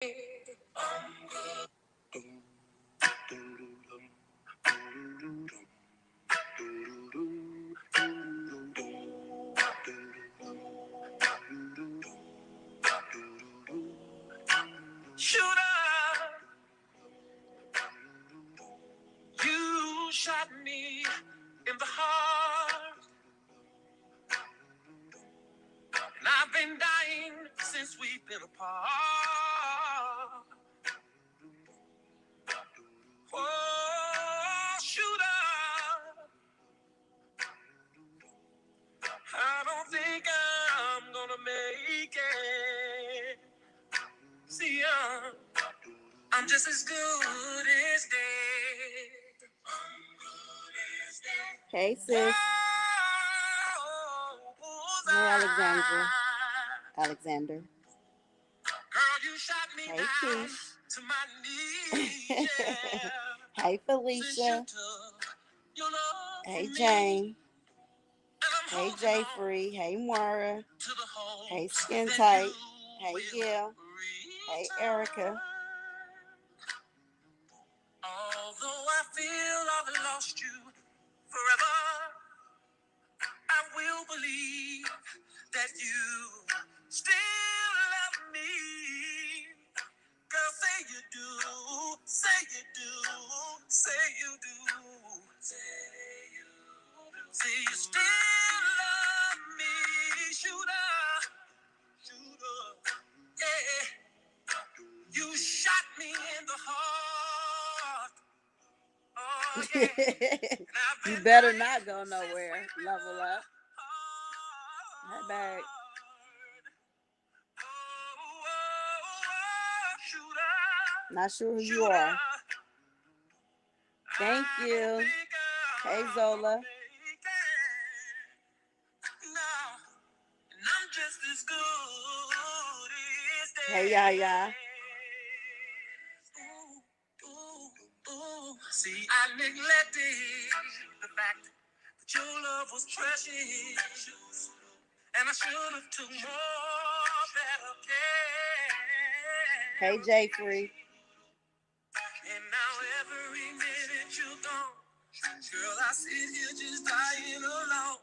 Shooter, you shot me in the heart, and I've been dying since we've been apart. Oh, shooter, I don't think I'm gonna make it. See, I'm just as good as dead. Hey, sis. Hey, Alexander. Girl, you shot me hey, down to my knees. Yeah. Hey, Felicia. Hey, Jane. Hey, Jay Free. Hey, Moira. Hey, Skin Tight. Hey, Gil. Hey, Erica. Although I feel I've lost you forever, I will believe that you still love me. Girl, say you do, say you do, say you do, say you still love me. Shooter, shooter, yeah. You shot me in the heart. Oh, yeah. You better not go nowhere. Level up. Head back. Not sure who you are. Thank you. Hey, Zola. Hey, Yaya. See, I neglected the fact that your love was precious, and I should have took more better care. Hey, Jay Free. And now every minute you're gone, girl, I sit here just dying alone,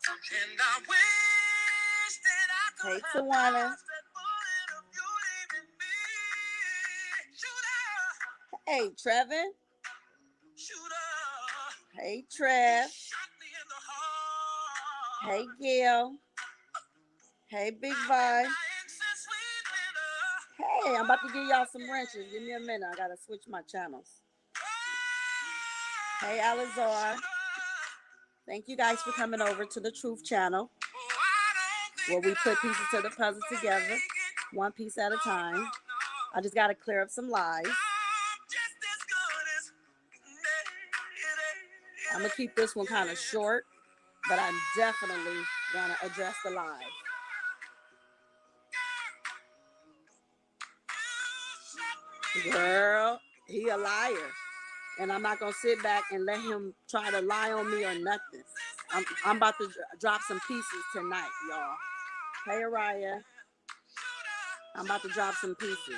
and I wish that I could have Tawana. Lost that bullet of you leaving me. Shooter. Hey, Trevin. Hey, Trev. Hey, Gil. Hey, Big Vi. Hey, I'm about to give y'all some wrenches. Give me a minute. I got to switch my channels. Hey, Alizar. Thank you guys for coming over to the Truth channel, where we put pieces of the puzzle together, one piece at a time. I just got to clear up some lies. I'm going to keep this one kind of short, but I'm definitely going to address the lies. Girl, he a liar. And I'm not going to sit back and let him try to lie on me or nothing. I'm about to drop some pieces tonight, y'all. Hey, Araya. I'm about to drop some pieces.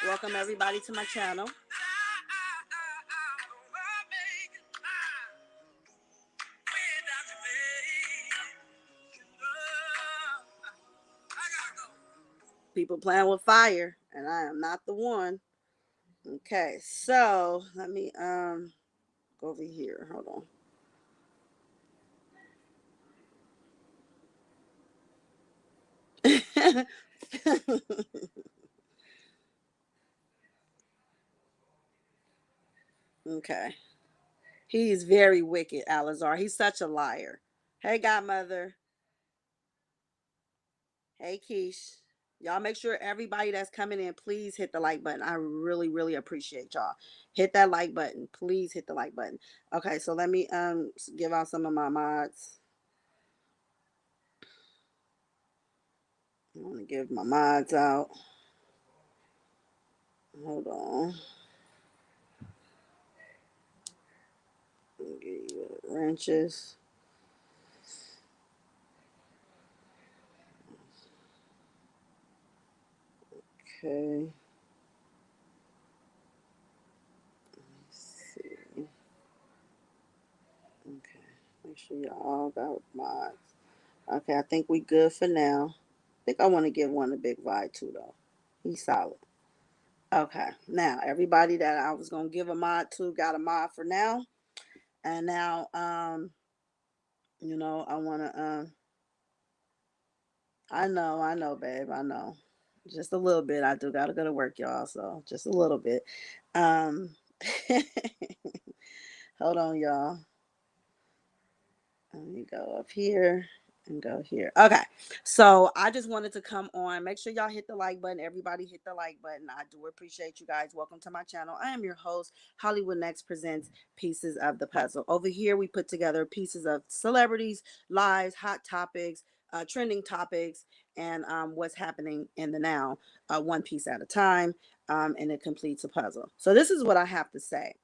Welcome, everybody, to my channel. People playing with fire, and I am not the one. Okay, so let me go over here. Hold on. Okay. He's very wicked, Alizar. He's such a liar. Hey, Godmother. Hey, Keish. Y'all make sure everybody that's coming in, please hit the like button. I really, really appreciate y'all. Hit that like button. Please hit the like button. Okay, so let me give out some of my mods. I want to give my mods out. Hold on. Give you wrenches. Okay. Let's see. Okay. Make sure y'all got mods. Okay, I think we good for now. I think I want to give one a big vibe too, though. He's solid. Okay, now everybody that I was gonna give a mod to got a mod for now, and now I wanna I know, babe, I know, just a little bit. I do gotta go to work, y'all, so just a little bit. Um, hold on, y'all. Let me go up here and go here. Okay. So I just wanted to come on. Make sure y'all hit the like button. Everybody hit the like button. I do appreciate you guys. Welcome to my channel. I am your host. Hollywood Next presents Pieces of the Puzzle. Over here, we put together pieces of celebrities, lives, hot topics, trending topics, and what's happening in the now, one piece at a time. And it completes a puzzle. So this is what I have to say.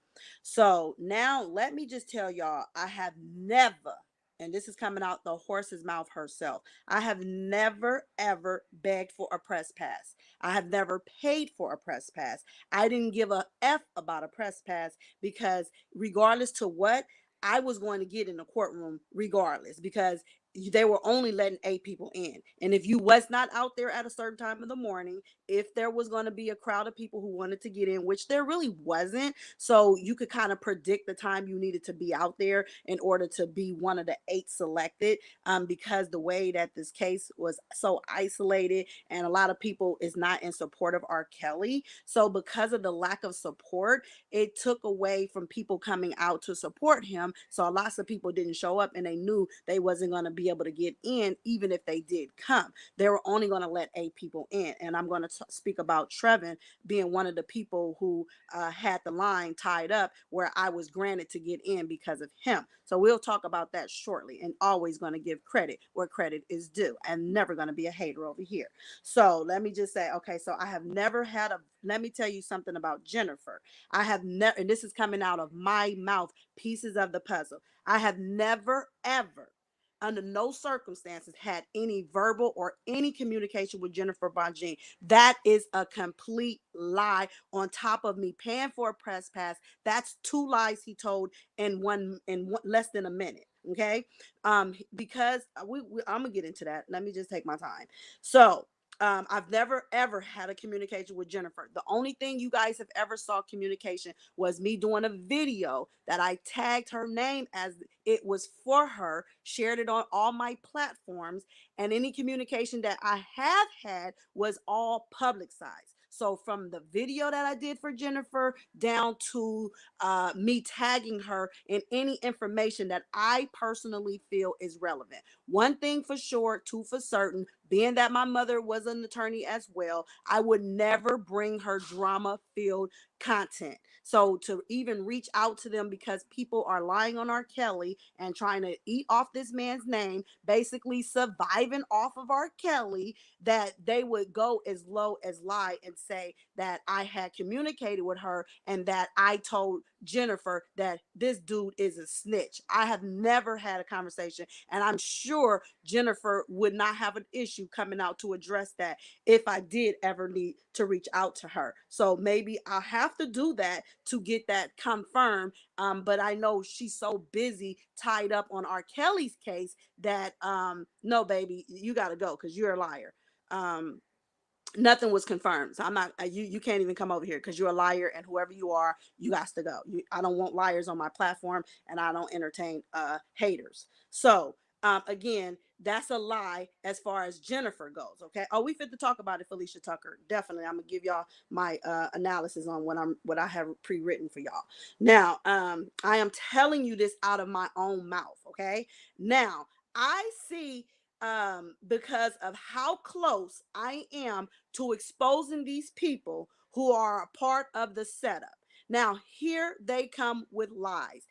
So now let me just tell y'all, I have never, and this is coming out the horse's mouth herself, I have never ever begged for a press pass. I have never paid for a press pass. I didn't give a F about a press pass because regardless to what, I was going to get in the courtroom regardless because they were only letting 8 people in. And if you was not out there at a certain time of the morning, if there was going to be a crowd of people who wanted to get in, which there really wasn't, so you could kind of predict the time you needed to be out there in order to be one of the 8 selected, because the way that this case was so isolated and a lot of people is not in support of R. Kelly. So because of the lack of support, it took away from people coming out to support him. So lots of people didn't show up and they knew they wasn't going to be able to get in even if they did come. They were only going to let 8 people in. And I'm going to speak about Trevin being one of the people who had the line tied up where I was granted to get in because of him. So we'll talk about that shortly, and always going to give credit where credit is due. I'm never going to be a hater over here. So let me just say, okay, so I have never had a, let me tell you something about Jennifer. I have never, and this is coming out of my mouth, pieces of the puzzle. I have never, ever, under no circumstances, had any verbal or any communication with Jennifer Bonjean. That is a complete lie. On top of me paying for a press pass, that's 2 lies he told in less than a minute. Okay, because I'm gonna get into that. Let me just take my time. So I've never ever had a communication with Jennifer. The only thing you guys have ever saw communication was me doing a video that I tagged her name as it was for her, shared it on all my platforms, and any communication that I have had was all public size. So from the video that I did for Jennifer down to me tagging her in any information that I personally feel is relevant. One thing for sure, two for certain, being that my mother was an attorney as well, I would never bring her drama filled content. So to even reach out to them because people are lying on R. Kelly and trying to eat off this man's name, basically surviving off of R. Kelly, that they would go as low as lie and say that I had communicated with her and that I told Jennifer that this dude is a snitch. I have never had a conversation, and I'm sure Jennifer would not have an issue coming out to address that if I did ever need to reach out to her. So maybe I'll have to do that to get that confirmed. But I know she's so busy, tied up on R. Kelly's case that no, baby, you got to go because you're a liar. Um, Nothing was confirmed. So I'm not, you can't even come over here because you're a liar, and whoever you are, you got to go. I don't want liars on my platform, and I don't entertain haters. So again, that's a lie as far as Jennifer goes. Okay. Oh, we fit to talk about it, Felicia Tucker. Definitely. I'm gonna give y'all my analysis on what I have pre-written for y'all. Now, I am telling you this out of my own mouth. Okay. Now I see, because of how close I am to exposing these people who are a part of the setup. Now, here they come with lies.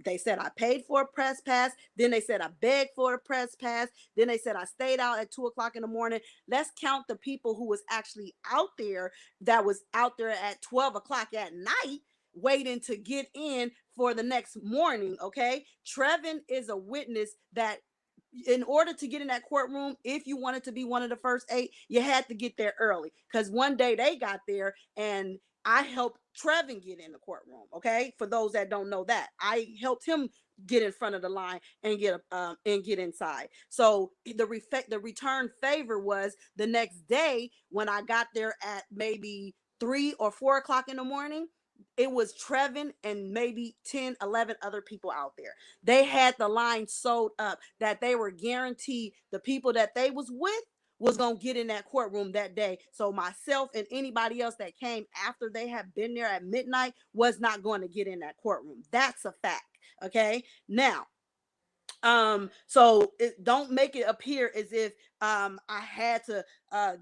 They said I paid for a press pass. Then they said I begged for a press pass. Then they said I stayed out at 2 o'clock in the morning. Let's count the people who was actually out there, that was out there at 12 o'clock at night waiting to get in for the next morning. Okay. Trevin is a witness that in order to get in that courtroom, if you wanted to be one of the first 8, you had to get there early. Because one day they got there and I helped Trevin get in the courtroom. Okay, for those that don't know that, I helped him get in front of the line and get inside. So the return favor was the next day when I got there at maybe 3 or 4 o'clock in the morning. It was Trevin and maybe 10, 11 other people out there. They had the line sewed up that they were guaranteed the people that they was with was going to get in that courtroom that day. So myself and anybody else that came after they had been there at midnight was not going to get in that courtroom. That's a fact. Okay. Now, so don't make it appear as if I had to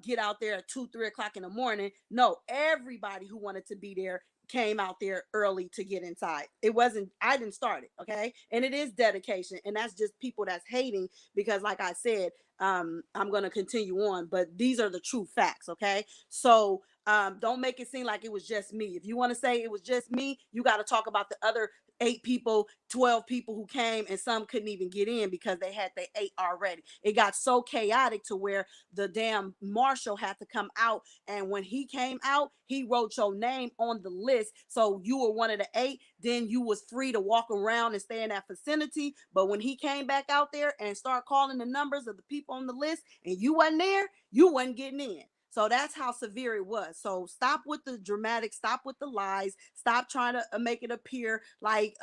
get out there at 2, 3 o'clock in the morning. No, everybody who wanted to be there came out there early to get inside. It wasn't, I didn't start it. Okay. And it is dedication, and that's just people that's hating because like I said, I'm going to continue on, but these are the true facts. Okay. So don't make it seem like it was just me. If you want to say it was just me, you got to talk about the other 8 people, 12 people who came, and some couldn't even get in because they had their 8 already. It got so chaotic to where the damn marshal had to come out, and when he came out, he wrote your name on the list. So you were one of the 8, then you was free to walk around and stay in that vicinity. But when he came back out there and start calling the numbers of the people on the list and you wasn't there, you wasn't getting in. So that's how severe it was. So stop with the dramatic, stop with the lies, stop trying to make it appear like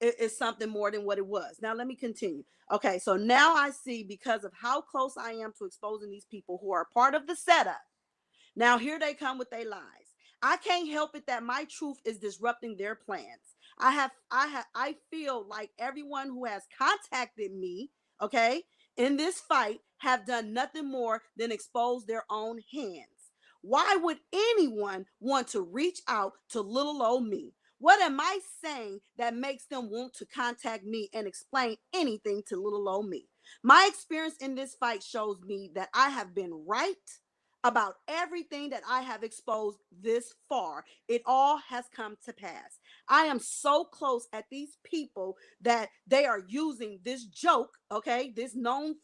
it's something more than what it was. Now let me continue. Okay, so now I see, because of how close I am to exposing these people who are part of the setup. Now here they come with their lies. I can't help it that my truth is disrupting their plans. I feel like everyone who has contacted me, okay, in this fight have done nothing more than expose their own hands. Why would anyone want to reach out to little old me? What am I saying that makes them want to contact me and explain anything to little old me? My experience in this fight shows me that I have been right about everything that I have exposed this far. It all has come to pass. I am so close at these people that they are using this joke, okay, this known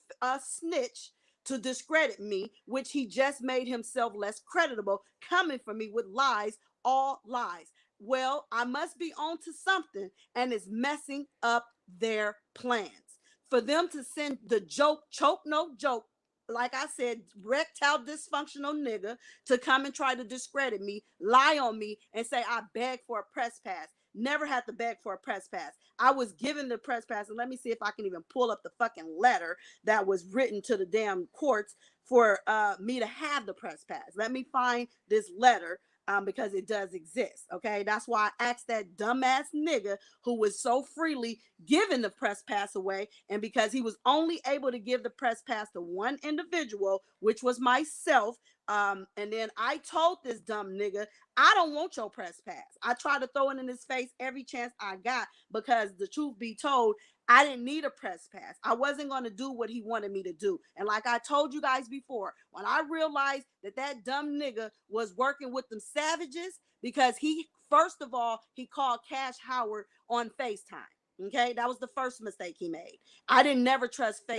snitch, to discredit me, which he just made himself less creditable, coming for me with lies, all lies. Well, I must be on to something, and it's messing up their plans. For them to send the choke no joke, like I said, rectile dysfunctional nigga, to come and try to discredit me, lie on me, and say I begged for a press pass. Never had to beg for a press pass. I was given the press pass, and let me see if I can even pull up the fucking letter that was written to the damn courts for me to have the press pass. Let me find this letter. Because it does exist. Okay, that's why I asked that dumbass nigga who was so freely giving the press pass away, and because he was only able to give the press pass to one individual, which was myself. And then I told this dumb nigga, I don't want your press pass. I tried to throw it in his face every chance I got, because the truth be told, I didn't need a press pass. I wasn't going to do what he wanted me to do. And like I told you guys before, when I realized that that dumb nigga was working with them savages, because he, first of all, he called Cash Howard on FaceTime. Okay, that was the first mistake he made. I didn't never trust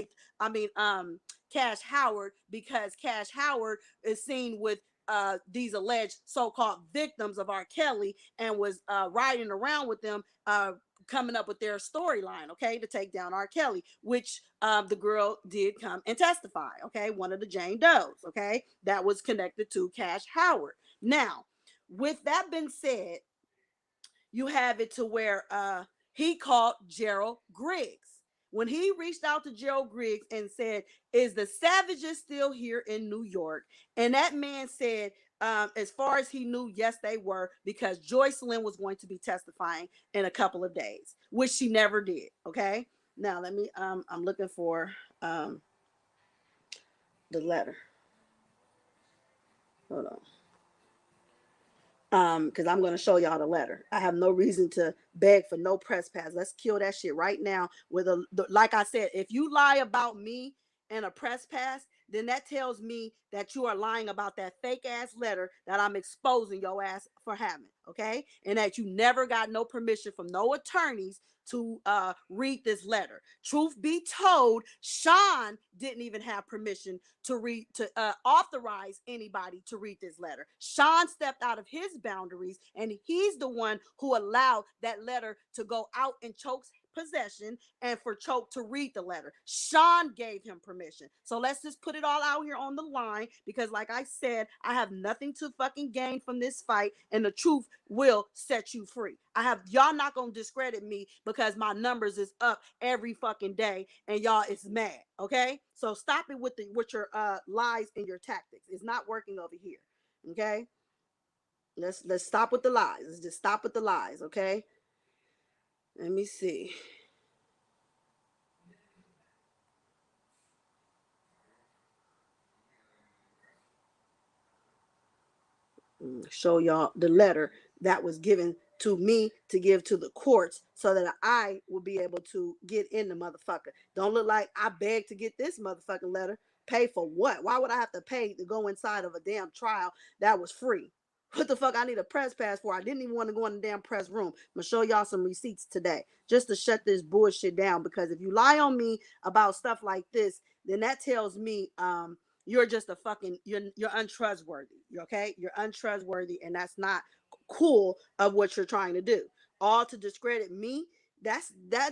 Cash Howard, because Cash Howard is seen with these alleged so-called victims of R. Kelly, and was riding around with them, coming up with their storyline, okay, to take down R. Kelly, which the girl did come and testify, okay, one of the Jane Does, okay, that was connected to Cash Howard. Now, with that being said, you have it to where he called Gerald Griggs. When he reached out to Gerald Griggs and said, is the Savages still here in New York? And that man said, as far as he knew, yes, they were, because Joycelyn was going to be testifying in a couple of days, which she never did. Okay. Now let me, I'm looking for the letter. Hold on. Because I'm going to show y'all the letter. I have no reason to beg for no press pass. Let's kill that shit right now with like I said, if you lie about me and a press pass, then that tells me that you are lying about that fake ass letter that I'm exposing your ass for having, okay? And that you never got no permission from no attorneys to read this letter. Truth be told, Sean didn't even have permission to read, to authorize anybody to read this letter. Sean stepped out of his boundaries, and he's the one who allowed that letter to go out in Choke's possession and for Choke to read the letter. Sean gave him permission. So let's just put it all out here on the line, because like I said, I have nothing to fucking gain from this fight, and the truth will set you free. I have, y'all not gonna discredit me because my numbers is up every fucking day and y'all is mad, okay? So stop it with your lies and your tactics. It's not working over here. Okay? Let's stop with the lies. Let's just stop with the lies, okay? Let me see. Show y'all the letter that was given to me to give to the courts so that I will be able to get in the motherfucker. Don't look like I begged to get this motherfucking letter. Pay for what? Why would I have to pay to go inside of a damn trial that was free? What the fuck I need a press pass for? I didn't even want to go in the damn press room. I'm gonna show y'all some receipts today just to shut this bullshit down, because if you lie on me about stuff like this, then that tells me you're just a fucking, you're untrustworthy. Okay? You're untrustworthy, and that's not cool of what you're trying to do. All to discredit me. That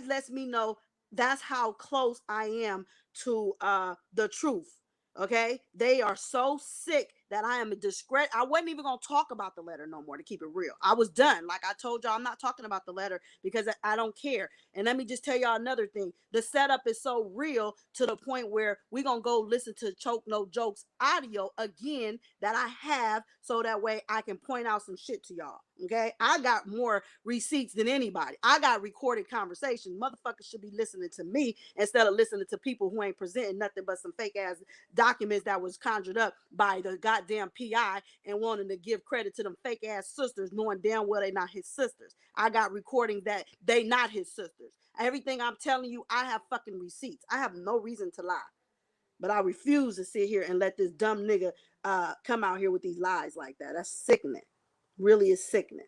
lets me know that's how close I am to the truth. Okay, they are so sick that I am a discredit. I wasn't even gonna talk about the letter no more, to keep it real. I was done. Like I told y'all, I'm not talking about the letter because I don't care. And let me just tell y'all another thing. The setup is so real to the point where we're gonna go listen to Choke No Jokes audio again that I have, so that way I can point out some shit to y'all. Okay, I got more receipts than anybody. I got recorded conversations. Motherfuckers should be listening to me instead of listening to people who ain't presenting nothing but some fake ass documents that was conjured up by the goddamn PI and wanting to give credit to them fake ass sisters, knowing damn well they not his sisters. I got recordings that they not his sisters. Everything I'm telling you, I have fucking receipts. I have no reason to lie. But I refuse to sit here and let this dumb nigga come out here with these lies like that. That's sickening. Really is sickening.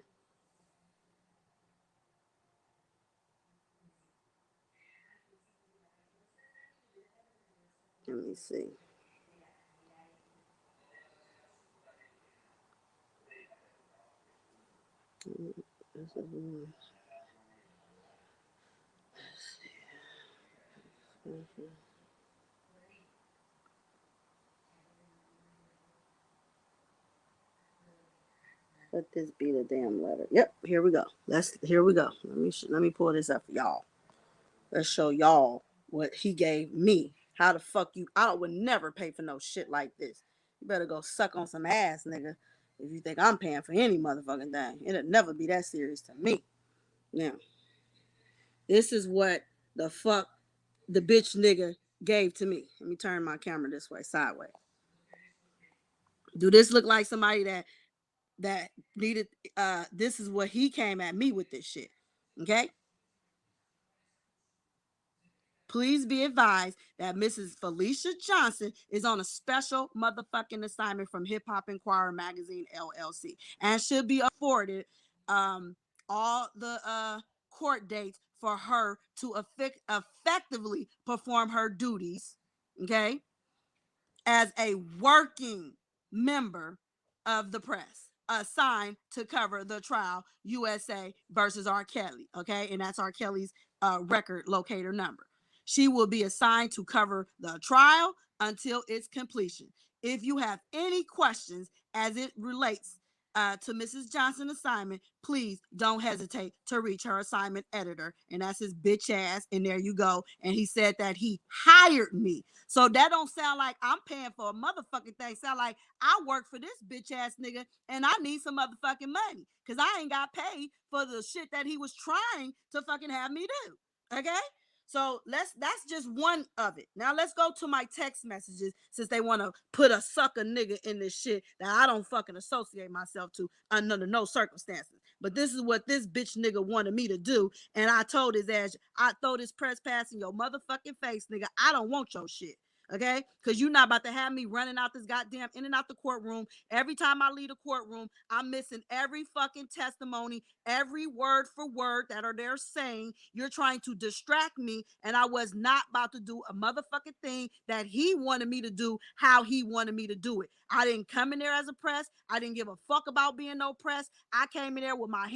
Let me see. Let this be the damn letter. Yep, here we go. Here we go. Let me pull this up for y'all. Let's show y'all what he gave me. How the fuck you? I would never pay for no shit like this. You better go suck on some ass, nigga. If you think I'm paying for any motherfucking thing, it'll never be that serious to me. Now, this is what the fuck the bitch nigga gave to me. Let me turn my camera this way, sideways. Do this look like somebody that needed? This is what he came at me with this shit. Okay. Please be advised that Mrs. Felicia Johnson is on a special motherfucking assignment from Hip Hop Inquirer Magazine LLC and should be afforded all the court dates for her to effectively perform her duties, okay, as a working member of the press assigned to cover the trial USA versus R. Kelly, okay, and that's R. Kelly's record locator number. She will be assigned to cover the trial until its completion. If you have any questions as it relates to Mrs. Johnson's assignment, please don't hesitate to reach her assignment editor. And that's his bitch ass. And there you go. And he said that he hired me. So that don't sound like I'm paying for a motherfucking thing. Sound like I work for this bitch ass nigga and I need some motherfucking money. Cause I ain't got paid for the shit that he was trying to fucking have me do. Okay? So that's just one of it. Now let's go to my text messages, since they want to put a sucker nigga in this shit that I don't fucking associate myself to under no circumstances. But this is what this bitch nigga wanted me to do, and I told his ass, I throw this press pass in your motherfucking face, nigga. I don't want your shit. Okay, because you're not about to have me running out this goddamn in and out the courtroom. Every time I leave the courtroom, I'm missing every fucking testimony, every word for word that are there saying. You're trying to distract me, and I was not about to do a motherfucking thing that he wanted me to do how he wanted me to do it. I didn't come in there as a press. I didn't give a fuck about being no press. I came in there with my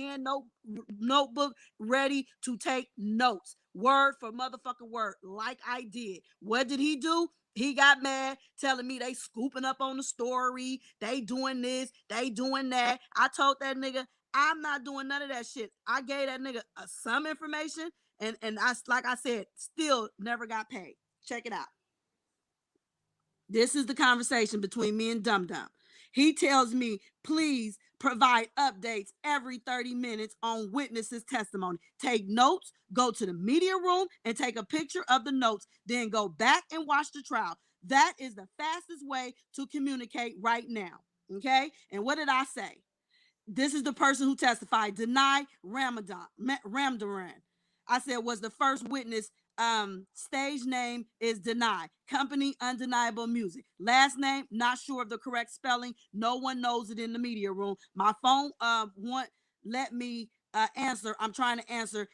notebook ready to take notes, word for motherfucking word, like I did. What did he do? He got mad, telling me they scooping up on the story, they doing this, they doing that. I told that nigga, I'm not doing none of that shit. I gave that nigga some information, and I, like I said, still never got paid. Check it out. This is the conversation between me and Dum Dum. He tells me, please provide updates every 30 minutes on witnesses' testimony. Take notes, go to the media room and take a picture of the notes, then go back and watch the trial. That is the fastest way to communicate right now. Okay? And what did I say? This is the person who testified. Deny Ramdaran. I said was the first witness. Stage name is Deny. Company Undeniable Music. Last name not sure of the correct spelling. No one knows it in the media room. My phone won't let me answer. I'm trying to answer.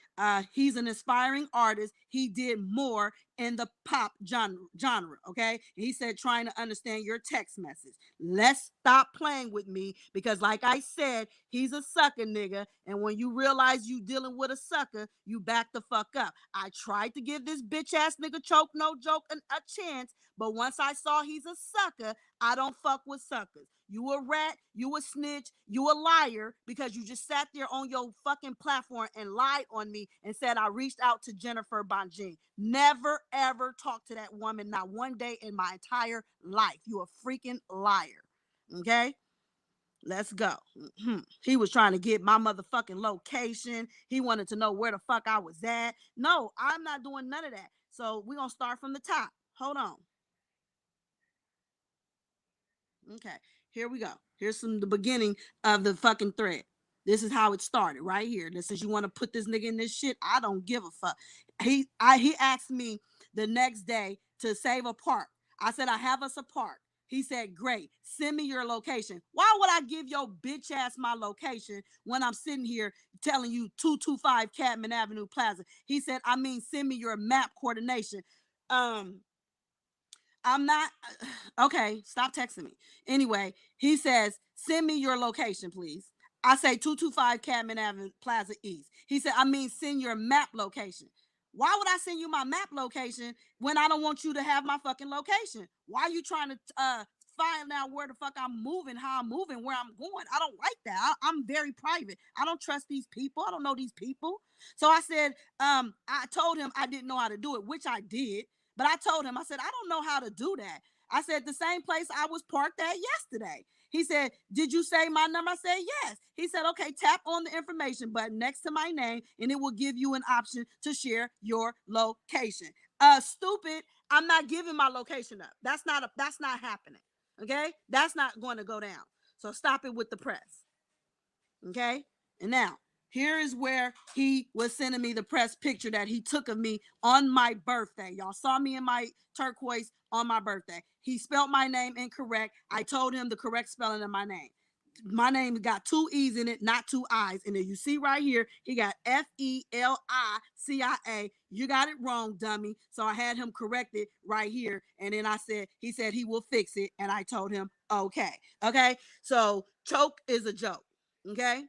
He's an aspiring artist. He did more in the pop genre. Okay. He said trying to understand your text message. Let's stop playing with me because, like I said, he's a sucker nigga. And when you realize you dealing with a sucker, you back the fuck up. I tried to give this bitch ass nigga choke no joke a chance, but once I saw he's a sucker, I don't fuck with suckers. You a rat, you a snitch, you a liar because you just sat there on your fucking platform and lied on me and said I reached out to Jennifer Bonjean. Never ever talked to that woman, not one day in my entire life. You a freaking liar. Okay? Let's go. He was trying to get my motherfucking location. He wanted to know where the fuck I was at. No, I'm not doing none of that. So we're going to start from the top. Hold on. Okay, here we go. Here's the beginning of the fucking thread. This is how it started right here. This is you want to put this nigga in this shit. I don't give a fuck. He asked me the next day to save a park. I said I have us a park. He said, great, send me your location. Why would I give your bitch ass my location when I'm sitting here telling you 225 Cadman Avenue Plaza? He said, I mean, send me your map coordination. Um, I'm not okay. Stop texting me. Anyway, he says, send me your location, please. I say 225 Cadman Avenue Plaza East. He said, I mean, send your map location. Why would I send you my map location when I don't want you to have my fucking location? Why are you trying to find out where the fuck I'm moving, how I'm moving, where I'm going? I don't like that. I'm very private. I don't trust these people. I don't know these people. So I said, I told him I didn't know how to do it, which I did. But I told him, I said, I don't know how to do that. I said, the same place I was parked at yesterday. He said, did you say my number? I said, yes. He said, okay, tap on the information button next to my name and it will give you an option to share your location. Stupid. I'm not giving my location up. That's not happening. Okay? That's not going to go down. So stop it with the press. Okay? And now, here is where he was sending me the press picture that he took of me on my birthday. Y'all saw me in my turquoise on my birthday. He spelled my name incorrect. I told him the correct spelling of my name. My name got two E's in it, not two I's. And then you see right here, he got Felicia. You got it wrong, dummy. So I had him correct it right here. And then he said he will fix it. And I told him, okay. Okay. So choke is a joke. Okay.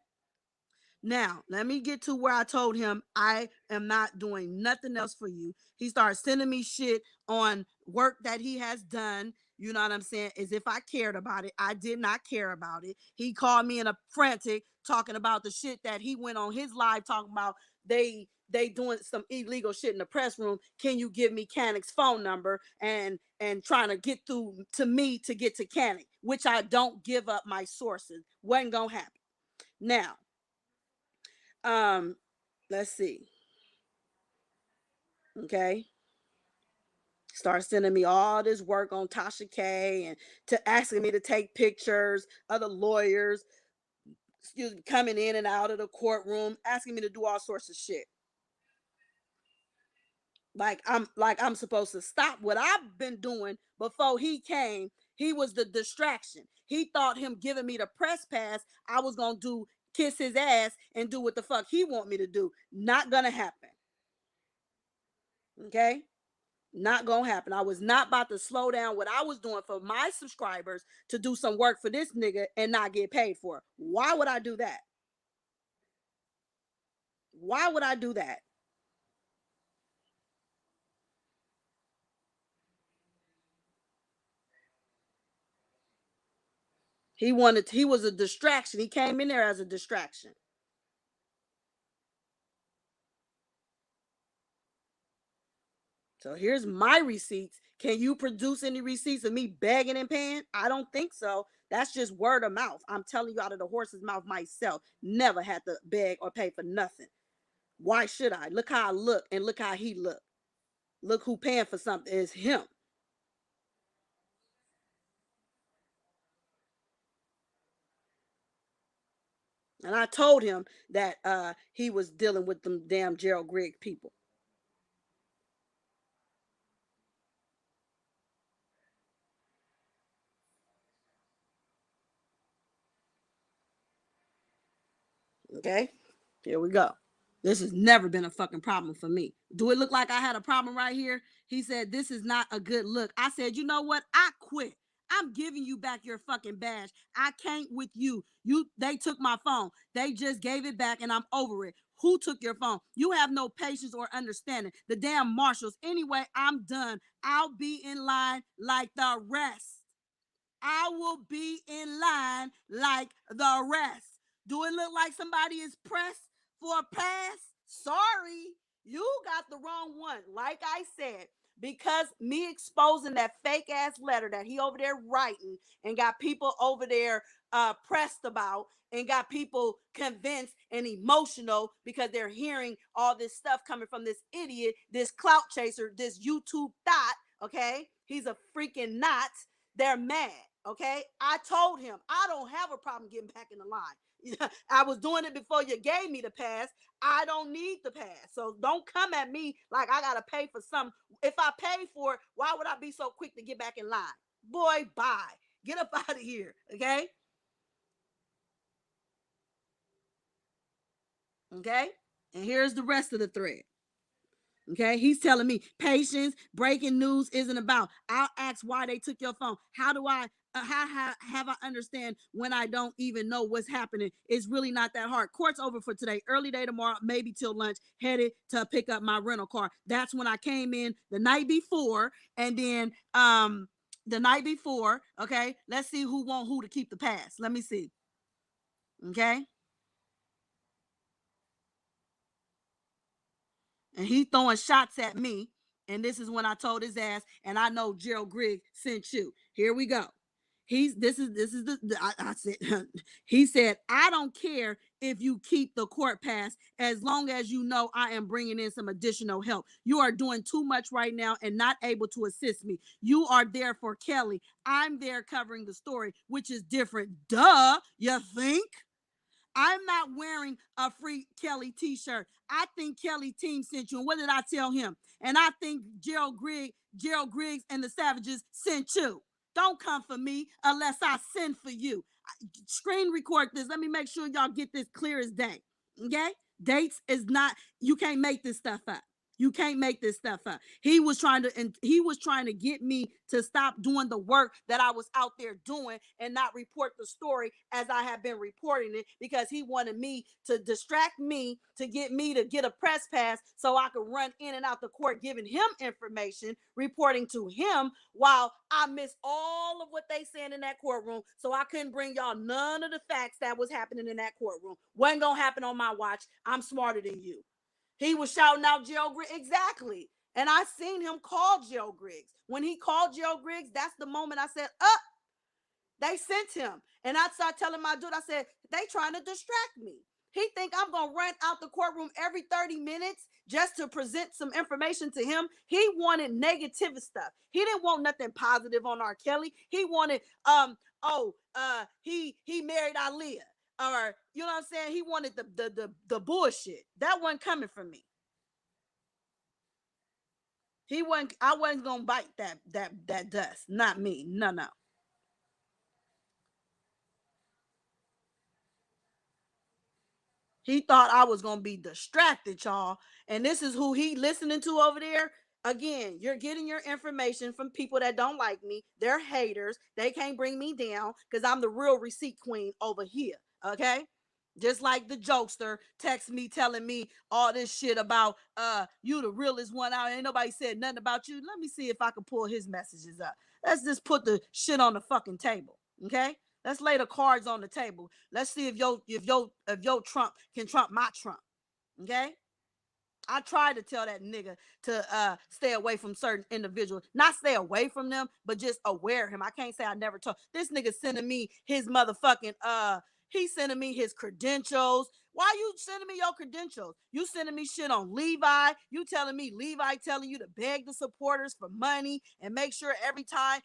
Now, let me get to where I told him I am not doing nothing else for you. He started sending me shit on work that he has done. You know what I'm saying? As if I cared about it. I did not care about it. He called me in a frantic talking about the shit that he went on his live talking about they doing some illegal shit in the press room. Can you give me Canic's phone number and trying to get through to me to get to Canic, which I don't give up my sources. Wasn't gonna happen. Now, um, let's see. Okay. Start sending me all this work on Tasha K and to asking me to take pictures of the lawyers, excuse me, coming in and out of the courtroom, asking me to do all sorts of shit. I'm supposed to stop what I've been doing before he came. He was the distraction. He thought him giving me the press pass, I was gonna do kiss his ass and do what the fuck he want me to do. Not gonna happen. Okay? Not gonna happen. I was not about to slow down what I was doing for my subscribers to do some work for this nigga and not get paid for it. Why would I do that? Why would I do that? He was a distraction. He came in there as a distraction. So here's my receipts. Can you produce any receipts of me begging and paying? I don't think so. That's just word of mouth. I'm telling you out of the horse's mouth myself. Never had to beg or pay for nothing. Why should I? Look how I look and look how he look. Look who paying for something is him. And I told him that he was dealing with them damn Gerald Grigg people. Okay, here we go. This has never been a fucking problem for me. Do it look like I had a problem right here? He said, this is not a good look. I said, you know what? I quit. I'm giving you back your fucking badge. I can't with you. They took my phone. They just gave it back and I'm over it. Who took your phone? You have no patience or understanding. The damn marshals. Anyway, I'm done. I'll be in line like the rest. I will be in line like the rest. Do it look like somebody is pressed for a pass? Sorry, you got the wrong one. Like I said, because me exposing that fake ass letter that he over there writing and got people over there pressed about and got people convinced and emotional because they're hearing all this stuff coming from this idiot, this clout chaser, this YouTube thought, okay? He's a freaking not. They're mad. Okay, I told him I don't have a problem getting back in the line. I was doing it before you gave me the pass. I don't need the pass. So don't come at me like I gotta pay for something. If I pay for it, why would I be so quick to get back in line? Boy, bye. Get up out of here. Okay? Okay? And here's the rest of the thread. Okay, he's telling me patience, breaking news isn't about. I'll ask why they took your phone. How do I how have I understand when I don't even know what's happening? It's really not that hard. Court's over for today. Early day tomorrow, maybe till lunch. Headed to pick up my rental car. That's when I came in the night before, and then the night before. Okay, let's see who want who to keep the pass. Let me see. Okay, and he throwing shots at me. And this is when I told his ass, and I know Gerald Grigg sent you. Here we go. This is I said he said I don't care if you keep the court pass as long as you know I am bringing in some additional help. You are doing too much right now and not able to assist me. You are there for Kelly. I'm there covering the story, which is different. Duh, you think? I'm not wearing a free Kelly t-shirt. I think Kelly team sent you. And what did I tell him? And I think Gerald Griggs and the Savages sent you. Don't come for me unless I send for you. Screen record this. Let me make sure y'all get this clear as day. Okay? Dates is not, you can't make this stuff up. You can't make this stuff up. He was trying to get me to stop doing the work that I was out there doing and not report the story as I have been reporting it because he wanted me to distract me to get me to get a press pass so I could run in and out the court giving him information, reporting to him while I missed all of what they said in that courtroom. So I couldn't bring y'all none of the facts that was happening in that courtroom. Wasn't gonna happen on my watch. I'm smarter than you. He was shouting out Gerald Griggs. Exactly. And I seen him call Gerald Griggs. When he called Gerald Griggs, that's the moment I said, they sent him. And I started telling my dude, I said, they trying to distract me. He think I'm going to run out the courtroom every 30 minutes just to present some information to him. He wanted negative stuff. He didn't want nothing positive on R. Kelly. He wanted, he married Aaliyah. Or, you know what I'm saying? He wanted the bullshit. That wasn't coming from me. I wasn't gonna bite that dust. Not me. No, no. He thought I was gonna be distracted, y'all. And this is who he listening to over there. Again, you're getting your information from people that don't like me. They're haters. They can't bring me down because I'm the real receipt queen over here. Okay. Just like the jokester text me telling me all this shit about you the realest one out. Ain't nobody said nothing about you. Let me see if I can pull his messages up. Let's just put the shit on the fucking table. Okay? Let's lay the cards on the table. Let's see if your Trump can trump my Trump. Okay? I tried to tell that nigga to stay away from certain individuals. Not stay away from them, but just aware him. I can't say I never told. This nigga sending me his motherfucking he's sending me his credentials. Why you sending me your credentials? You sending me shit on Levi. You telling me Levi telling you to beg the supporters for money and make sure every time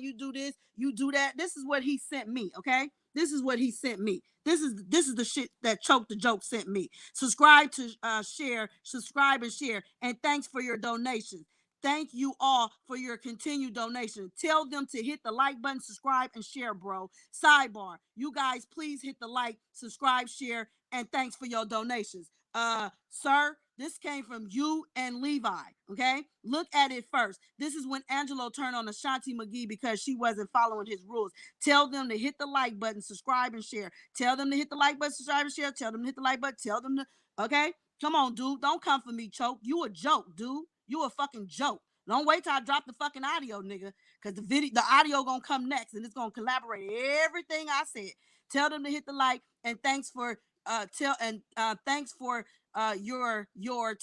you do this, you do that. This is what he sent me, okay? This is what he sent me. This is the shit that Choke the Joke sent me. Subscribe to share, subscribe and share. And thanks for your donations. Thank you all for your continued donation. Tell them to hit the like button, subscribe, and share, bro. Sidebar. You guys, please hit the like, subscribe, share, and thanks for your donations. Sir, this came from you and Levi. Okay, look at it first. This is when Angelo turned on Ashanti McGee because she wasn't following his rules. Tell them to hit the like button, subscribe, and share. Tell them to hit the like button, subscribe, and share. Tell them to hit the like button. Tell them to, okay? Come on, dude. Don't come for me, Choke. You a joke, dude. You a fucking joke. Don't wait till I drop the fucking audio, nigga. Cause the audio gonna come next and it's gonna collaborate everything I said. Tell them to hit the like and thanks for your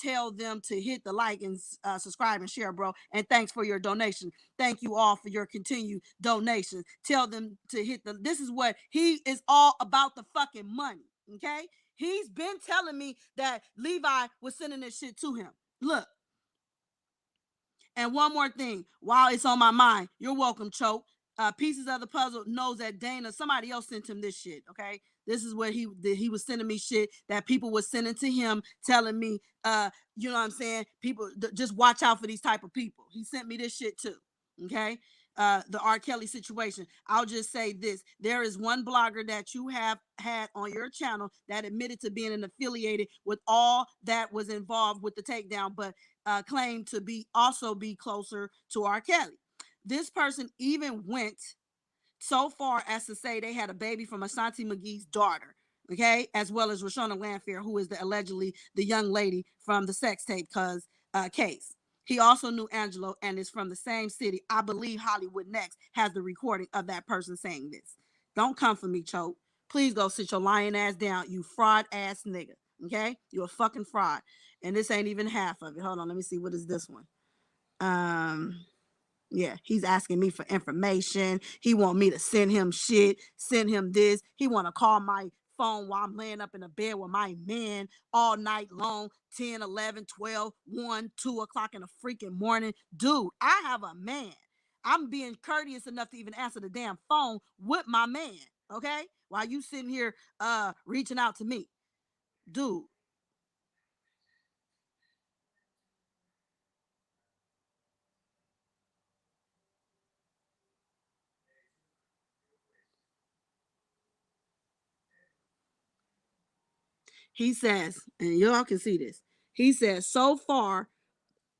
tell them to hit the like and subscribe and share, bro. And thanks for your donation. Thank you all for your continued donations. Tell them to hit the. This is what he is all about, the fucking money. Okay, he's been telling me that Levi was sending this shit to him. Look, and one more thing, while it's on my mind, you're welcome, Choke. Pieces of the puzzle knows that Dana, somebody else sent him this shit. Okay, this is what he was sending me shit that people were sending to him, telling me, you know what I'm saying? People just watch out for these type of people. He sent me this shit too. Okay. The R. Kelly situation. I'll just say this. There is one blogger that you have had on your channel that admitted to being an affiliated with all that was involved with the takedown, but claimed to be closer to R. Kelly. This person even went so far as to say they had a baby from Ashanti McGee's daughter, okay, as well as Rashona Landfair, who is allegedly the young lady from the sex tape case. He also knew Angelo and is from the same city. I believe Hollywood Next has the recording of that person saying this. Don't come for me, Choke. Please go sit your lying ass down, you fraud ass nigga. Okay? You're a fucking fraud. And this ain't even half of it. Hold on, let me see. What is this one? Yeah, he's asking me for information. He want me to send him shit, send him this. He want to call my phone while I'm laying up in the bed with my men all night long, 10, 11, 12, 1, 2 o'clock in the freaking morning. Dude, I have a man. I'm being courteous enough to even answer the damn phone with my man, okay? While you sitting here reaching out to me. Dude, he says, and y'all can see this. He says, so far,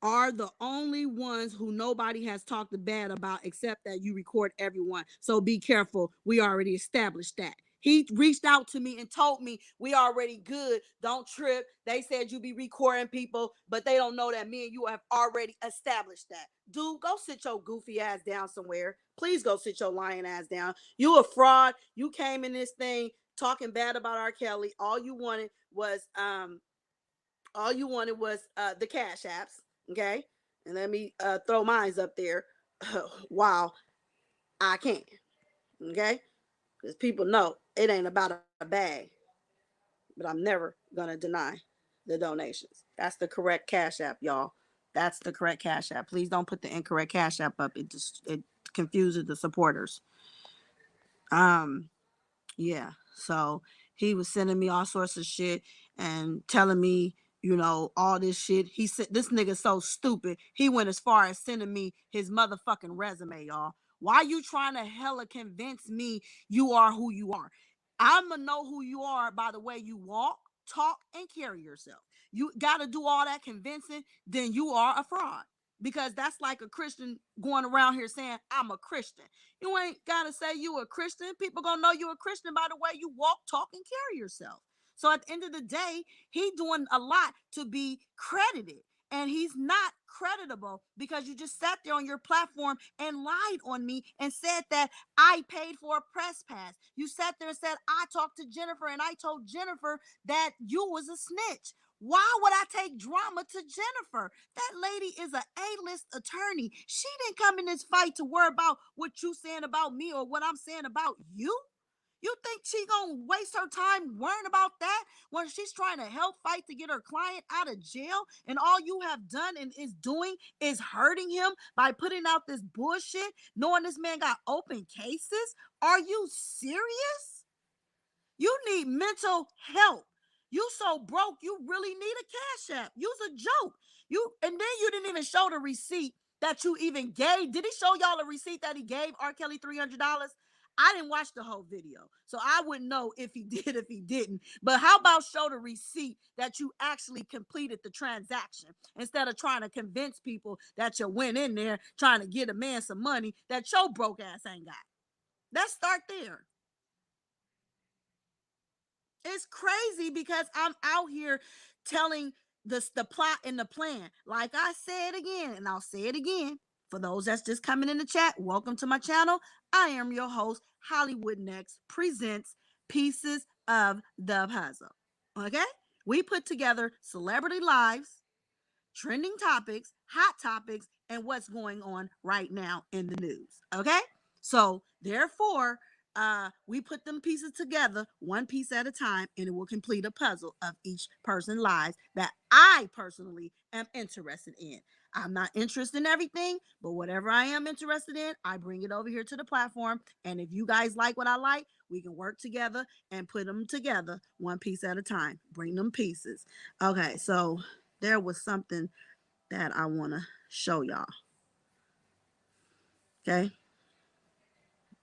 are the only ones who nobody has talked bad about except that you record everyone. So be careful. We already established that. He reached out to me and told me we already good. Don't trip. They said you be recording people, but they don't know that me and you have already established that. Dude, go sit your goofy ass down somewhere. Please go sit your lying ass down. You a fraud. You came in this thing talking bad about R. Kelly. All you wanted was the cash apps, okay? And let me throw mines up there while I can, okay? Because people know it ain't about a bag, but I'm never gonna deny the donations. That's the correct cash app, y'all. That's the correct cash app. Please don't put the incorrect cash app up. It confuses the supporters. Um, yeah. So he was sending me all sorts of shit and telling me, you know, all this shit. He said, this nigga so stupid. He went as far as sending me his motherfucking resume, y'all. Why you trying to hella convince me you are who you are? I'ma know who you are by the way you walk, talk, and carry yourself. You gotta do all that convincing, then you are a fraud. Because that's like a Christian going around here saying, I'm a Christian. You ain't gotta say you a Christian. People gonna know you a Christian by the way you walk, talk, and carry yourself. So at the end of the day, he doing a lot to be credited. And he's not creditable because you just sat there on your platform and lied on me and said that I paid for a press pass. You sat there and said, I talked to Jennifer and I told Jennifer that you was a snitch. Why would I take drama to Jennifer? That lady is an A-list attorney. She didn't come in this fight to worry about what you saying about me or what I'm saying about you. You think she gonna waste her time worrying about that when she's trying to help fight to get her client out of jail? And all you have done and is doing is hurting him by putting out this bullshit, knowing this man got open cases? Are you serious? You need mental help. You so broke, you really need a cash app. You's a joke. And then you didn't even show the receipt that you even gave. Did he show y'all a receipt that he gave R. Kelly $300? I didn't watch the whole video, so I wouldn't know if he did, if he didn't. But how about show the receipt that you actually completed the transaction instead of trying to convince people that you went in there trying to get a man some money that your broke ass ain't got. Let's start there. It's crazy because I'm out here telling the plot and the plan. Like I said again, and I'll say it again. For those that's just coming in the chat, welcome to my channel. I am your host, Hollywood Next presents Pieces of the Puzzle. Okay? We put together celebrity lives, trending topics, hot topics, and what's going on right now in the news. Okay? So, therefore, we put them pieces together one piece at a time, and it will complete a puzzle of each person's lives that I personally am interested in. I'm not interested in everything, but whatever I am interested in, I bring it over here to the platform. And if you guys like what I like, we can work together and put them together one piece at a time. Bring them pieces. Okay, so there was something that I want to show y'all. Okay,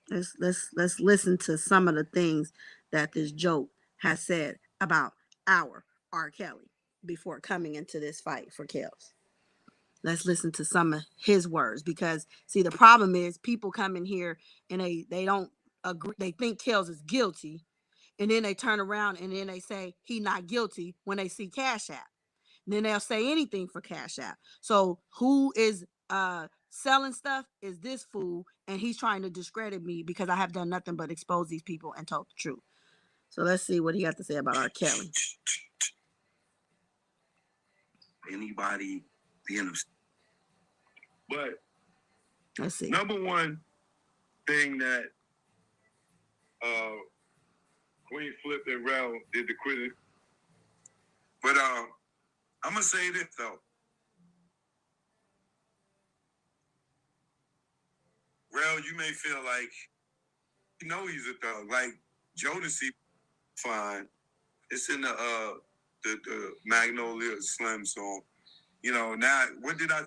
let's listen to some of the things that this joke has said about our R. Kelly before coming into this fight for Kells. Let's listen to some of his words, because see, the problem is people come in here and they don't agree. They think Kells is guilty, and then they turn around and then they say he not guilty when they see Cash App. Then they'll say anything for Cash App. So who is selling stuff is this fool, and he's trying to discredit me because I have done nothing but expose these people and told the truth. So let's see what he has to say about R. Kelly. Anybody being upset. But let's see. Number one thing that Queen Flip and Rel did to quit it. But I'm gonna say this though. Rel, you may feel like you know he's a thug. Like Jodeci, fine. It's in the Magnolia Slim song. You know, now what did I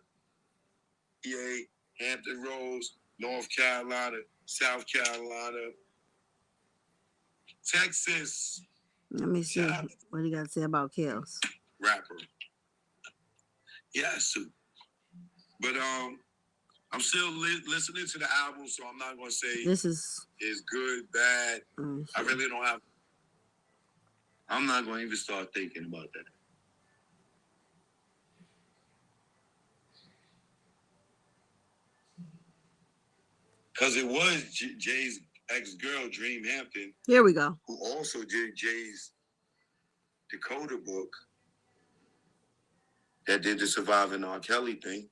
PA, Hampton Roads, North Carolina, South Carolina, Texas. Let me see what he got to say about Kells. Rapper. Yeah, so. But I'm still listening to the album, so I'm not gonna say this is good, bad. I really don't have. I'm not gonna even start thinking about that. Because it was Jay's ex-girl, Dream Hampton. Here we go. Who also did Jay's Dakota book that did the Surviving R. Kelly thing.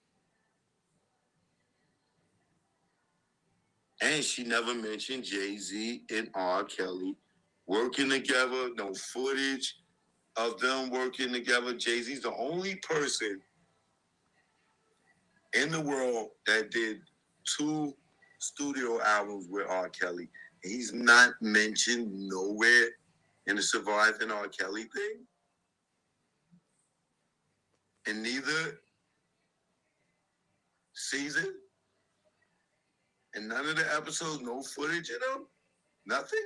And she never mentioned Jay-Z and R. Kelly working together. No footage of them working together. Jay-Z's the only person in the world that did 2 studio albums with R. Kelly. He's not mentioned nowhere in the Surviving R. Kelly thing. In neither season, in none of the episodes, no footage in them, nothing.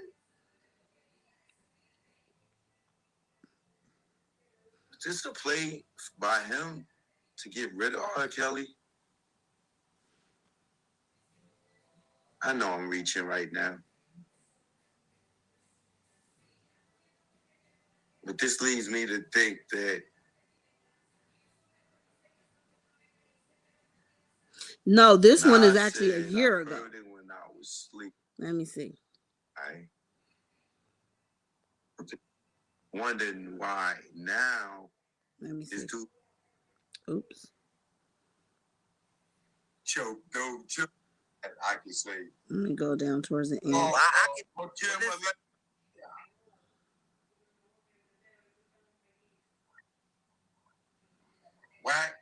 Is this a play by him to get rid of R. Kelly? I know I'm reaching right now. But this leads me to think that no, this one is actually a year ago. Heard it when I was asleep. Let me see. I wondering why now. Let me see. Oops. Choke. I can say. Let me go down towards the end. Whack.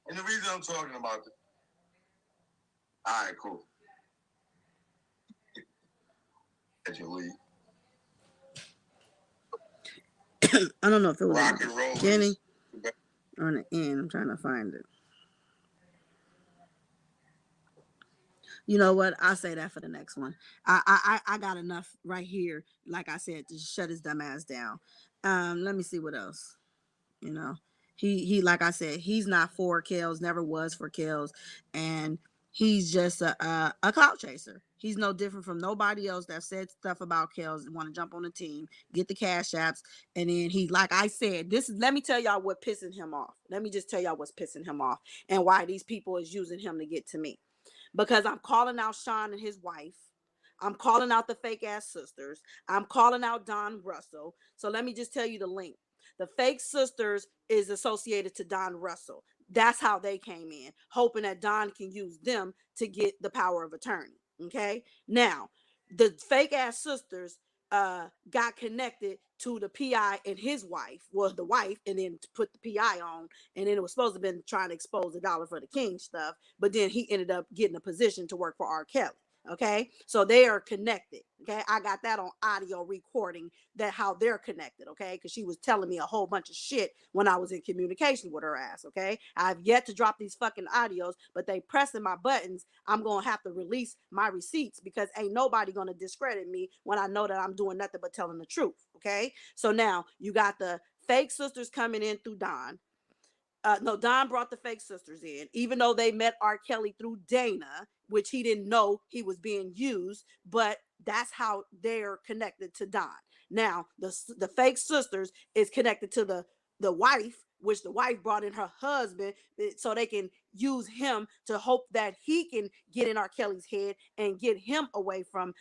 And the reason I'm talking about this. All right, cool. As you leave. I don't know if it was Rock and roll beginning or in the end. I'm trying to find it. You know what? I'll say that for the next one. I got enough right here, like I said, to shut his dumb ass down. Let me see what else. You know, he like I said, he's not for Kels, never was for Kels, and he's just a clout chaser. He's no different from nobody else that said stuff about Kels and want to jump on the team, get the cash apps, and then he, like I said, this is, let me tell y'all what pissing him off. Let me just tell y'all what's pissing him off and why these people is using him to get to me. Because I'm calling out Sean and his wife. I'm calling out the fake ass sisters. I'm calling out Don Russell. So let me just tell you the link. The fake sisters is associated to Don Russell. That's how they came in, hoping that Don can use them to get the power of attorney. Okay. Now, the fake ass sisters got connected to the PI and his wife, well, the wife, and then put the PI on, and then it was supposed to have been trying to expose the Dollar for the King stuff, but then he ended up getting a position to work for R. Kelly. Okay, so they are connected. Okay, I got that on audio recording, that how they're connected. Okay, because she was telling me a whole bunch of shit when I was in communication with her ass. Okay, I've yet to drop these fucking audios, but they pressing my buttons. I'm gonna have to release my receipts because ain't nobody gonna discredit me when I know that I'm doing nothing but telling the truth. Okay, so now you got the fake sisters coming in through Don. No, Don brought the fake sisters in, even though they met R. Kelly through Dana, which he didn't know he was being used, but that's how they're connected to Don. Now, the fake sisters is connected to the wife, which the wife brought in her husband so they can use him to hope that he can get in R. Kelly's head and get him away from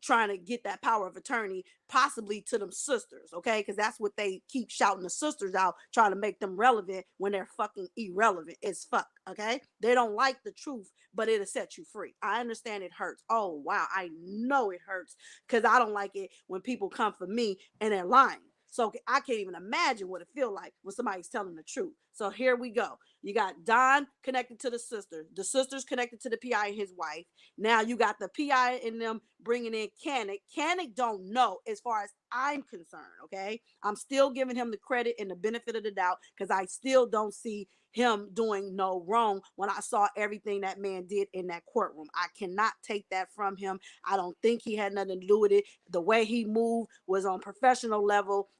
trying to get that power of attorney, possibly to them sisters, okay? Because that's what they keep shouting the sisters out, trying to make them relevant when they're fucking irrelevant as fuck, okay? They don't like the truth, but it'll set you free. I understand it hurts. Oh, wow, I know it hurts because I don't like it when people come for me and they're lying. So I can't even imagine what it feels like when somebody's telling the truth. So here we go. You got Don connected to the sisters connected to the PI and his wife. Now you got the PI and them bringing in Canic. Canic don't know as far as I'm concerned, okay? I'm still giving him the credit and the benefit of the doubt because I still don't see him doing no wrong when I saw everything that man did in that courtroom. I cannot take that from him. I don't think he had nothing to do with it. The way he moved was on professional level.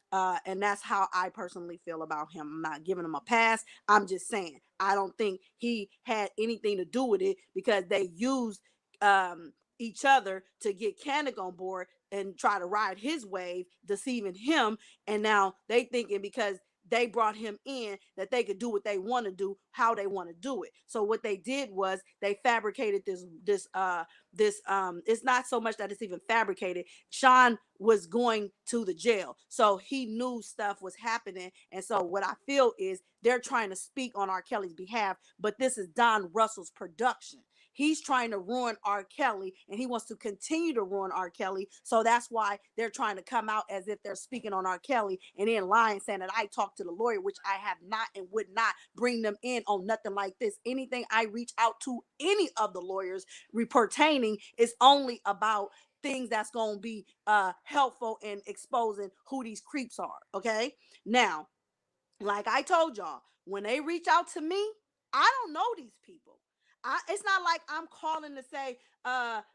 And that's how I personally feel about him. I'm not giving him a pass. I'm just saying, I don't think he had anything to do with it because they used each other to get Canic on board and try to ride his wave, deceiving him. And now they thinking because they brought him in that they could do what they want to do, how they want to do it. So what they did was they fabricated this it's not so much that it's even fabricated. Sean was going to the jail, so he knew stuff was happening. And so what I feel is they're trying to speak on R. Kelly's behalf, but this is Don Russell's production. He's trying to ruin R. Kelly and he wants to continue to ruin R. Kelly. So that's why they're trying to come out as if they're speaking on R. Kelly and then lying, saying that I talked to the lawyer, which I have not, and would not bring them in on nothing like this. Anything I reach out to any of the lawyers pertaining is only about things that's going to be helpful in exposing who these creeps are. Okay. Now, Like I told y'all, when they reach out to me, I don't know these people. It's not like I'm calling to say,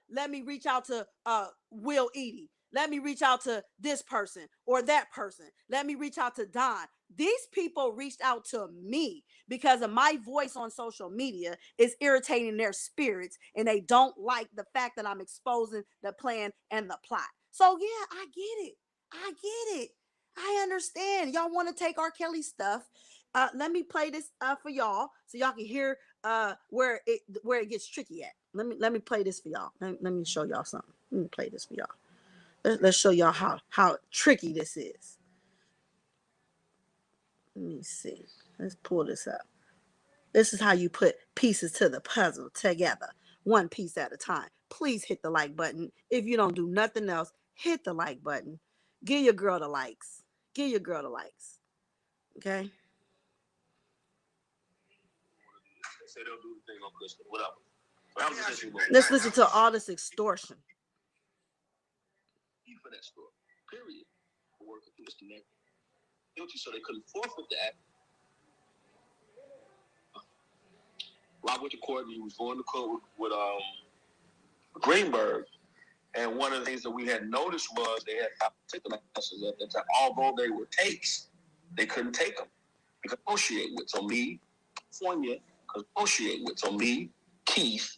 let me reach out to Will Eady. Let me reach out to this person or that person. Let me reach out to Don. These people reached out to me because of my voice on social media is irritating their spirits and they don't like the fact that I'm exposing the plan and the plot. So yeah, I get it. I get it. I understand. Y'all want to take R. Kelly stuff. Let me play this for y'all so y'all can hear where it gets tricky at. Let me play this for y'all. Let me show y'all something. Let me play this for y'all. Let's show y'all how tricky this is. Let me see. Let's pull this up. This is how you put pieces to the puzzle together, one piece at a time. Please hit the like button. If you don't do nothing else, hit the like button. Give your girl the likes. Give your girl the likes. Okay? They say they'll do the thing on Christmas, whatever. Let's listen to all this extortion. For that store, period. Working through this connect. Guilty, so they couldn't forfeit that. Rob went to court, and he was going to court with Greenberg. And one of the things that we had noticed was they had particular licenses at that time. Although they were takes, they couldn't take them. They could negotiate with. So me, California, could negotiate with. So me, Keith,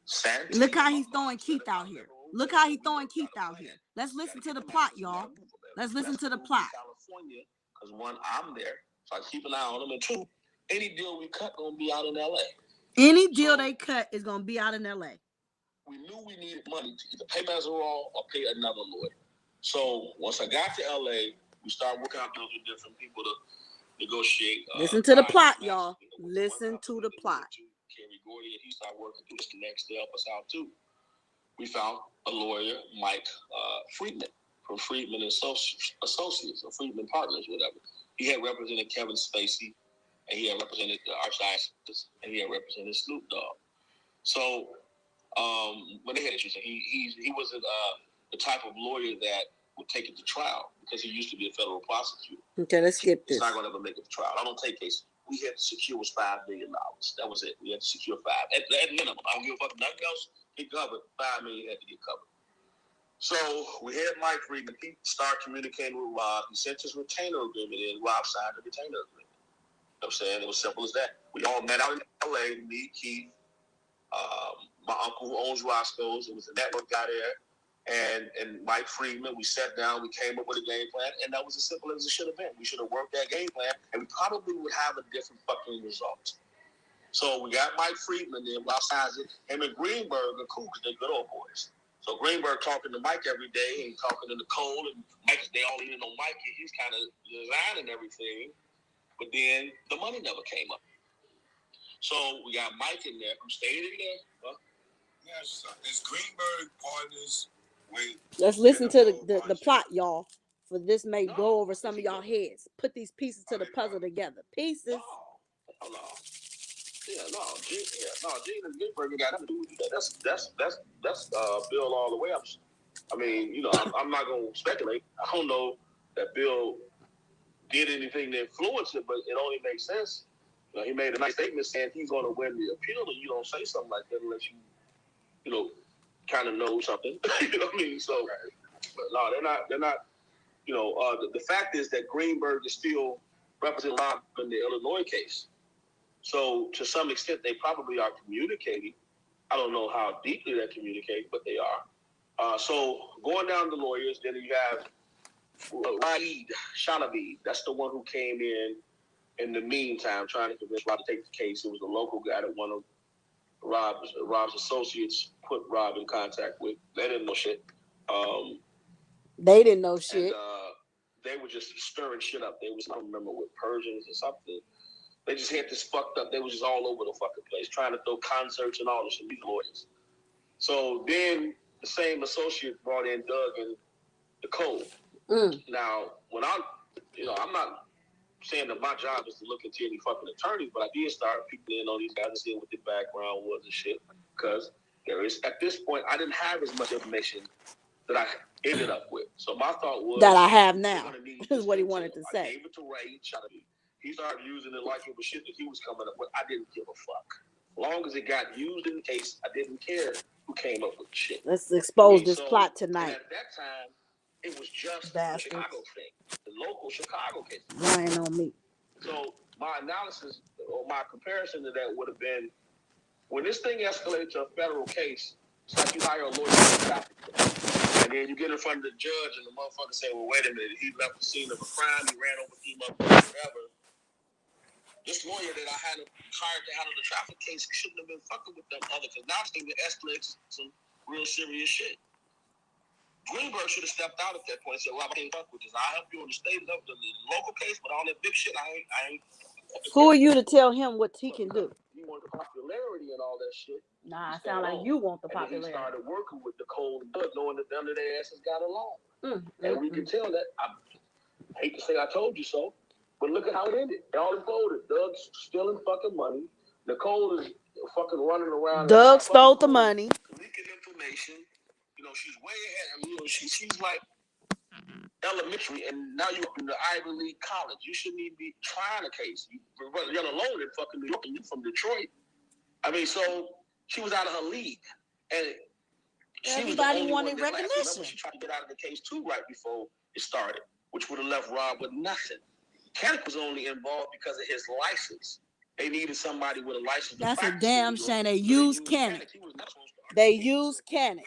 Santana. Look how he's throwing Keith out here. Look how he's throwing Keith out here. Let's listen to the plot, y'all. Let's listen to the plot. California, because one, I'm there, so I keep an eye on them. And two, any deal we cut gonna be out in LA. Any deal they cut is gonna be out in LA. We knew we needed money to either pay Mazaral or pay another lawyer. So once I got to LA, we started working out deals with different people to negotiate. Listen to the plot, y'all. Listen to the plot. Kerry Gordy, and he started working through this next to help us out too. We found a lawyer, Mike Friedman, from Friedman and Associates, or Friedman Partners, whatever. He had represented Kevin Spacey, and he had represented the Archdiocese, and he had represented Snoop Dogg. So when they had issues, he wasn't the type of lawyer that would take it to trial because he used to be a federal prosecutor. Okay, let's skip this. He's not going to ever make it to trial. I don't take cases. We had to secure was $5 million. That was it. We had to secure $5 at minimum. I don't give a fuck nothing else. He covered $5 million. Had to get covered. So we had Mike Friedman. He started communicating with Rob. He sent his retainer agreement in. Rob signed the retainer agreement. You know what I'm saying? It was simple as that. We all met out in LA. Me, Keith, my uncle who owns Roscoe's. It was a network guy there. And Mike Friedman, we sat down, we came up with a game plan, and that was as simple as it should have been. We should have worked that game plan, and we probably would have a different fucking result. So we got Mike Friedman there, Rob Isaac, him and Greenberg are cool because they're good old boys. So Greenberg talking to Mike every day and talking to Nicole, and Mike, they all even know Mike, he's kind of designing everything, but then the money never came up. So we got Mike in there, who stayed in there. Huh? Yes, is Greenberg partners? Let's listen to the plot, y'all. For this may go over some of y'all heads. Put these pieces to the puzzle together. Pieces. No. Gene and Greenberg got nothing to do with that. That's Bill all the way up. I mean, I'm not gonna speculate. I don't know that Bill did anything to influence it, but it only makes sense. He made a nice statement saying he's gonna win the appeal, and you don't say something like that unless you kind of know something. You know what I mean? So, but no, they're not. The fact is that Greenberg is still representing Rob in the Illinois case. So, to some extent, they probably are communicating. I don't know how deeply they're communicating, but they are. So, going down the lawyers, then you have Raid Shalavi. That's the one who came in the meantime, trying to convince Rob to take the case. It was a local guy that one of Rob's associates put Rob in contact with. They didn't know shit. They didn't know shit. And, they were just stirring shit up. They was, I don't remember what, Persians or something. They just had this fucked up. They was just all over the fucking place, trying to throw concerts and all this shit. These lawyers. So then the same associate brought in Doug and Nicole. Now, when I'm not saying that my job is to look into any fucking attorneys, but I did start peeking in on these guys and seeing what their background was and shit. Because at this point, I didn't have as much information that I ended up with. So my thought was that I have now is what he wanted to say. I gave it to Ray. He started using it like it was shit that he was coming up with. I didn't give a fuck. Long as it got used in the case, I didn't care who came up with the shit. Let's expose this plot tonight. And at that time, it was just the Chicago thing, the local Chicago case. Lying on me. So my analysis or my comparison to that would have been, when this thing escalated to a federal case, it's like you hire a lawyer for traffic, and then you get in front of the judge, and the motherfucker say, "Well, wait a minute, he left the scene of a crime, he ran over him up, whatever." This lawyer that I had hired to handle the traffic case shouldn't have been fucking with them other, because now it's going to escalate some real serious shit. Greenberg should have stepped out at that point and said, "Well, I can't fuck with this. I'll help you on the state level, the local case, but all that big shit, I ain't." Who are you to tell him what he can do? You want the popularity and all that shit. Nah, I sound like you want the popularity. And he started working with Nicole and Doug, knowing that none of their asses got along. And we can tell that. I hate to say I told you so, but look at how it ended. It all imploded. Doug's stealing fucking money. Nicole is fucking running around. Doug stole the money. Leaking information. You know, she's way ahead. I mean, you know, she's like elementary, and now you're up in the Ivy League college. You shouldn't even be trying a case. You're alone in fucking New York, and you're from Detroit. I mean, so she was out of her league, and everybody wanted recognition. She tried to get out of the case too right before it started, which would have left Rob with nothing. Kenneth was only involved because of his license. They needed somebody with a license. That's a damn shame. They used Kenneth. They used Kenneth.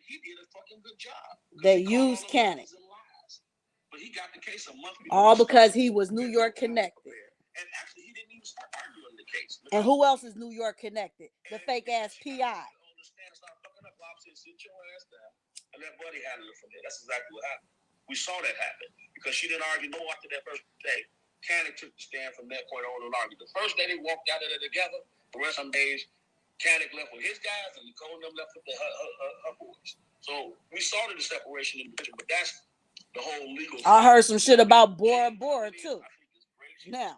He did a fucking good job. They used Kenneth. But he got the case a month before. All because he was New York connected. And actually, he didn't even start arguing the case. And who else is New York connected? The fake ass PI. Sit your ass down and let Buddy handle it from there. That's exactly what happened. We saw that happen because she didn't argue no after that first day. Kenneth took the stand from that point on and argued. The first day they walked out of there together. The rest of them days, Kenneth left with his guys and Nicole and them left with her boys. So we started the separation in the picture, but that's the whole legal. I heard some shit about Bora Bora too. Now,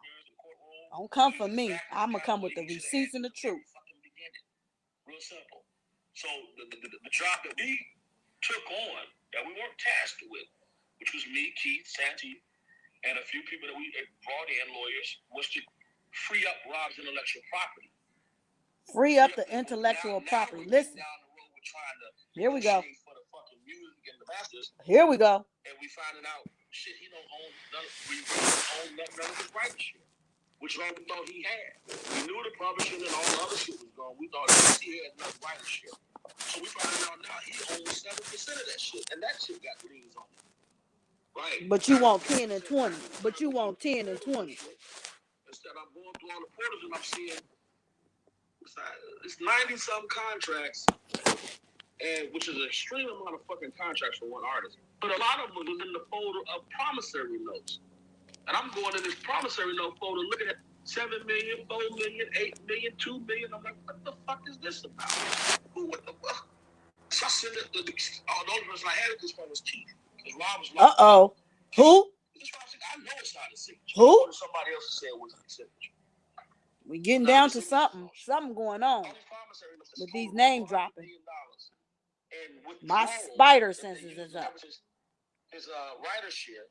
don't come for me. I'm gonna come with the receipts and the truth. Real simple. So the job that we took on, that we weren't tasked with, which was me, Keith, Santi, and a few people that we brought in, lawyers, was to free up Rob's intellectual property. Free up the intellectual property. Listen. Here we go. Here we go. And we finding out, shit, he don't own none of his rights shit, which we thought he had. We knew the publishing and all the other shit was gone. We thought he had enough rights shit. So we finding out now he owns 7% of that shit, and that shit got liens on it. Right. But you want 10 and 20. But you want 10 and 20. Instead, I'm going through all the portals and I'm seeing it's 90-some contracts, and which is an extreme amount of fucking contracts for one artist. But a lot of them was in the folder of promissory notes. And I'm going in this promissory note folder looking at 7 million, 4 million, 8 million, 2 million. I'm like, what the fuck is this about? What the fuck? So I said that the only person I had at this point was Keith. Because Rob was like, uh-oh. Who? I know it's not a signature. Who? Somebody else said it was a signature. We getting down to something. Something going on with these name dropping. My spider senses is up. His writer share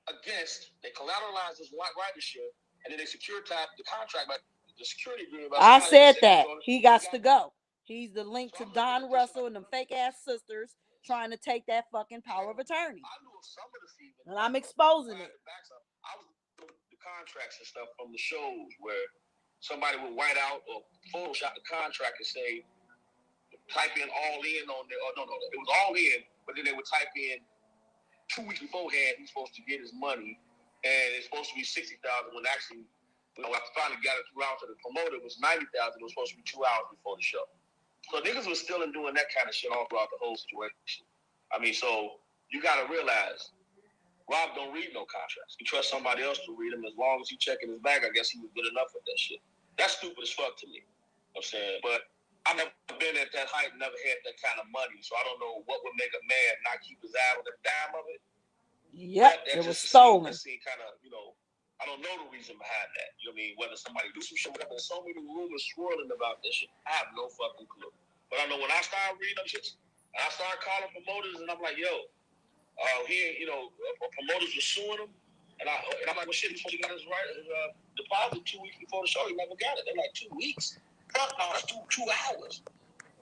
against, they collateralized his writer share, and then they securitized the contract by the security agreement. I said that. He got to go. He's the link to Don Russell and them fake ass sisters trying to take that fucking power of attorney. And I'm exposing it. I was doing the contracts and stuff from the shows where somebody would white out or Photoshop the contract and say, type in all in on there. Oh, no, it was all in, but then they would type in 2 weeks beforehand he's supposed to get his money, and it's supposed to be $60,000 when actually, you know, I finally got it through out to the promoter, it was $90,000. It was supposed to be 2 hours before the show. So niggas was still doing that kind of shit all throughout the whole situation. I mean, so you got to realize, Rob don't read no contracts. He trusts somebody else to read them. As long as he checking his bag, I guess he was good enough with that shit. That's stupid as fuck to me. You know what I'm saying? But I've never been at that height, never had that kind of money. So I don't know what would make a man not keep his eye on the dime of it. Yep, it was stolen. Kind of, you know, I don't know the reason behind that. You know what I mean? Whether somebody do some shit, there's so many rumors swirling about this shit. I have no fucking clue. But I know when I started reading them shit, and I started calling promoters, and I'm like, yo, here, you know, promoters were suing them, And I'm like, well, shit, he got his deposit 2 weeks before the show. He never got it. They're like, 2 weeks? Fuck no, that's 2 hours.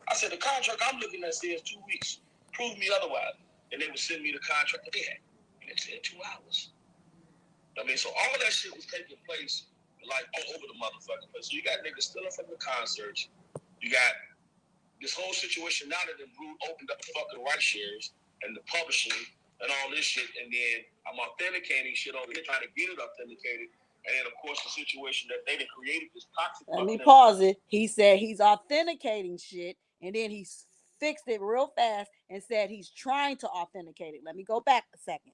I said, the contract I'm looking at says 2 weeks. Prove me otherwise. And they would send me the contract that they had. And it said 2 hours. I mean, so all that shit was taking place like all over the motherfucking place. So you got niggas stealing from the concerts. You got this whole situation now that the Brood opened up the fucking right shares and the publishing and all this shit, and then I'm authenticating shit over here, trying to get it authenticated. And then, of course, the situation that they created this toxic. Let me pause it. He said he's authenticating shit, and then he fixed it real fast and said he's trying to authenticate it. Let me go back a second.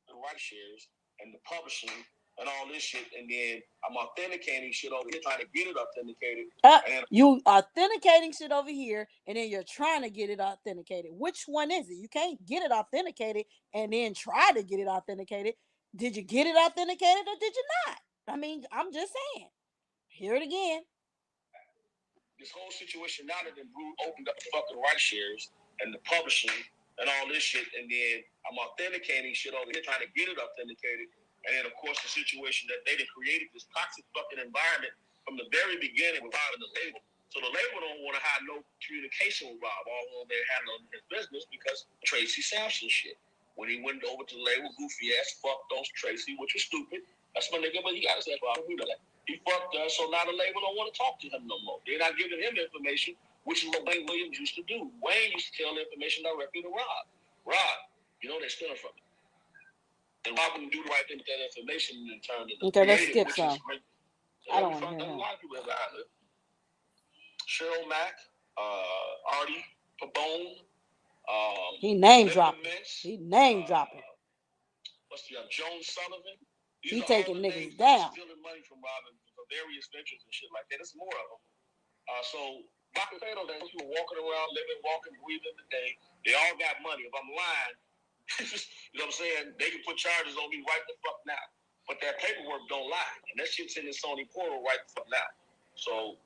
The right shares and the publishing and all this shit, and then I'm authenticating shit over here, trying to get it authenticated. You authenticating shit over here, and then you're trying to get it authenticated. Which one is it? You can't get it authenticated and then try to get it authenticated. Did you get it authenticated or did you not? I mean, I'm just saying. Hear it again. This whole situation now that the Brood opened up the fucking right shares and the publishing and all this shit, and then I'm authenticating shit over here, trying to get it authenticated. And then, of course, the situation that they created this toxic fucking environment from the very beginning with Rob and the label. So the label don't want to have no communication with Rob, although they're handling his business because Tracy Sampson shit. When he went over to the label, goofy ass fucked those Tracy, which was stupid. That's my nigga, but he got to say, well, we know that. He fucked us, so now the label don't want to talk to him no more. They're not giving him information, which is what Wayne Williams used to do. Wayne used to tell the information directly to Rob. Rob, you know they're stealing from him. And Rob wouldn't do the right thing with that information in turn. Okay, let's skip some. I don't want to hear him. A lot of people have behind it. Cheryl Mack, Artie Pabone. He name dropping. He name dropping. What's the Joan Sullivan? He taking niggas down. Stealing money from Robin for various ventures and shit like that. There's more of them. So Rock and Fado, they people walking around, living, walking, breathing today. They all got money. If I'm lying, you know what I'm saying? They can put charges on me right the fuck now. But that paperwork don't lie. And that shit's in the Sony portal right the fuck now. So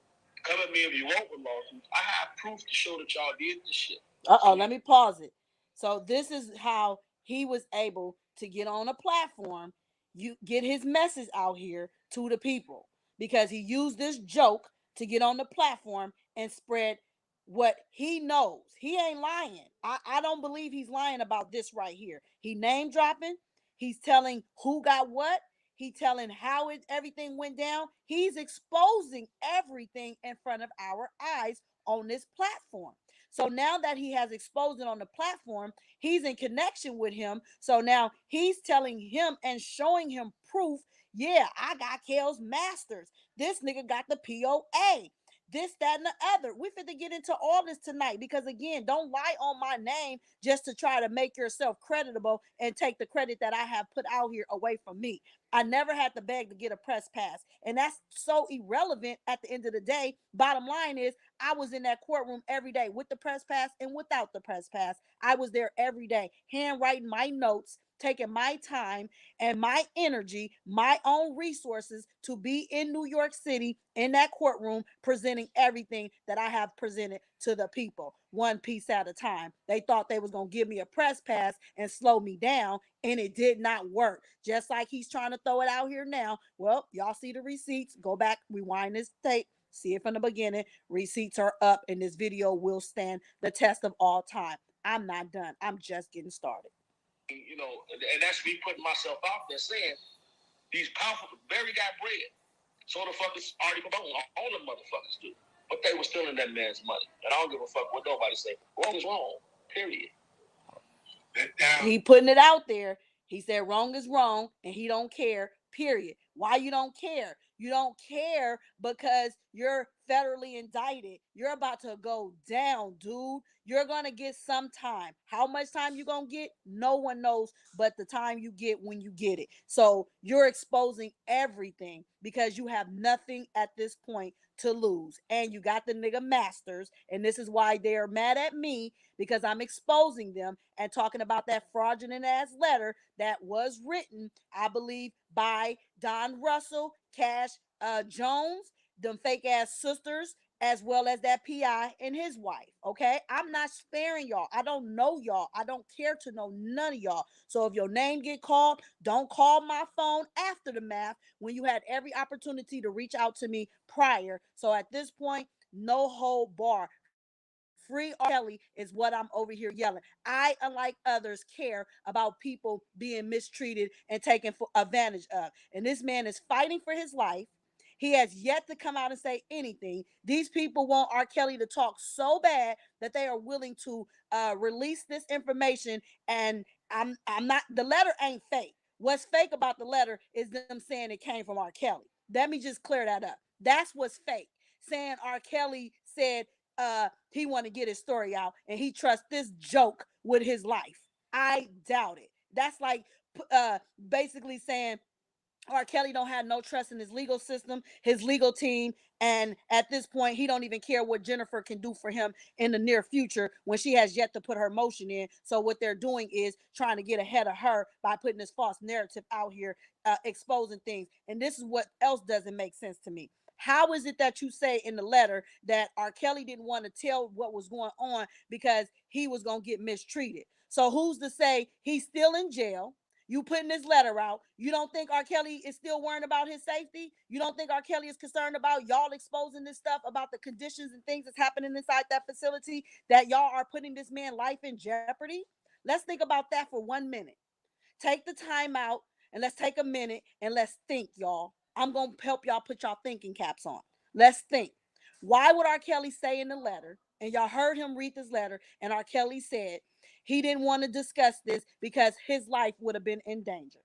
come at me if you want with lawsuits. I have proof to show that y'all did this shit. Let me pause it. So this is how he was able to get on a platform, you get his message out here to the people, because he used this joke to get on the platform and spread what he knows. He ain't lying. I don't believe he's lying about this right here. He name dropping. He's telling who got what. He telling how everything went down. He's exposing everything in front of our eyes on this platform. So now that he has exposed it on the platform, he's in connection with him. So now he's telling him and showing him proof. Yeah, I got Kale's masters. This nigga got the POA. This, that, and the other. We finna get into all this tonight because, again, don't lie on my name just to try to make yourself creditable and take the credit that I have put out here away from me. I never had to beg to get a press pass, and that's so irrelevant at the end of the day. Bottom line is, I was in that courtroom every day with the press pass and without the press pass. I was there every day, handwriting my notes, taking my time and my energy, my own resources to be in New York City in that courtroom, presenting everything that I have presented to the people, one piece at a time. They thought they was going to give me a press pass and slow me down, and it did not work. Just like he's trying to throw it out here now. Well, y'all see the receipts. Go back, rewind this tape, see it from the beginning. Receipts are up, and this video will stand the test of all time. I'm not done. I'm just getting started. You know, and that's me putting myself out there saying these powerful, very got bread. So the fuckers already promoting, all the motherfuckers do. But they were stealing that man's money. And I don't give a fuck what nobody say. Wrong is wrong, period. He putting it out there. He said wrong is wrong, and he don't care, period. Why you don't care? You don't care because you're federally indicted. You're about to go down, dude. You're going to get some time. How much time you going to get? No one knows but the time you get when you get it. So you're exposing everything because you have nothing at this point to lose. And you got the nigga masters. And this is why they're mad at me, because I'm exposing them and talking about that fraudulent ass letter that was written, I believe, by Don Russell, Cash Jones, them fake ass sisters, as well as that PI and his wife. Okay, I'm not sparing y'all. I don't know y'all. I don't care to know none of y'all. So if your name get called, don't call my phone after the math when you had every opportunity to reach out to me prior. So at this point, no hold bar. Free R. Kelly is what I'm over here yelling. I, unlike others, care about people being mistreated and taken advantage of. And this man is fighting for his life. He has yet to come out and say anything. These people want R. Kelly to talk so bad that they are willing to release this information. And I'm not. The letter ain't fake. What's fake about the letter is them saying it came from R. Kelly. Let me just clear that up. That's what's fake. Saying R. Kelly said he want to get his story out and he trusts this joke with his life. I doubt it. That's like basically saying R. Kelly don't have no trust in his legal system, his legal team, and at this point, he don't even care what Jennifer can do for him in the near future when she has yet to put her motion in. So what they're doing is trying to get ahead of her by putting this false narrative out here, exposing things. And this is what else doesn't make sense to me. How is it that you say in the letter that R. Kelly didn't want to tell what was going on because he was going to get mistreated? So who's to say he's still in jail? You putting this letter out. You don't think R. Kelly is still worrying about his safety? You don't think R. Kelly is concerned about y'all exposing this stuff about the conditions and things that's happening inside that facility that y'all are putting this man's life in jeopardy? Let's think about that for 1 minute. Take the time out and let's take a minute and let's think, y'all. I'm going to help y'all put y'all thinking caps on. Let's think. Why would R. Kelly say in the letter, and y'all heard him read this letter, and R. Kelly said he didn't want to discuss this because his life would have been in danger.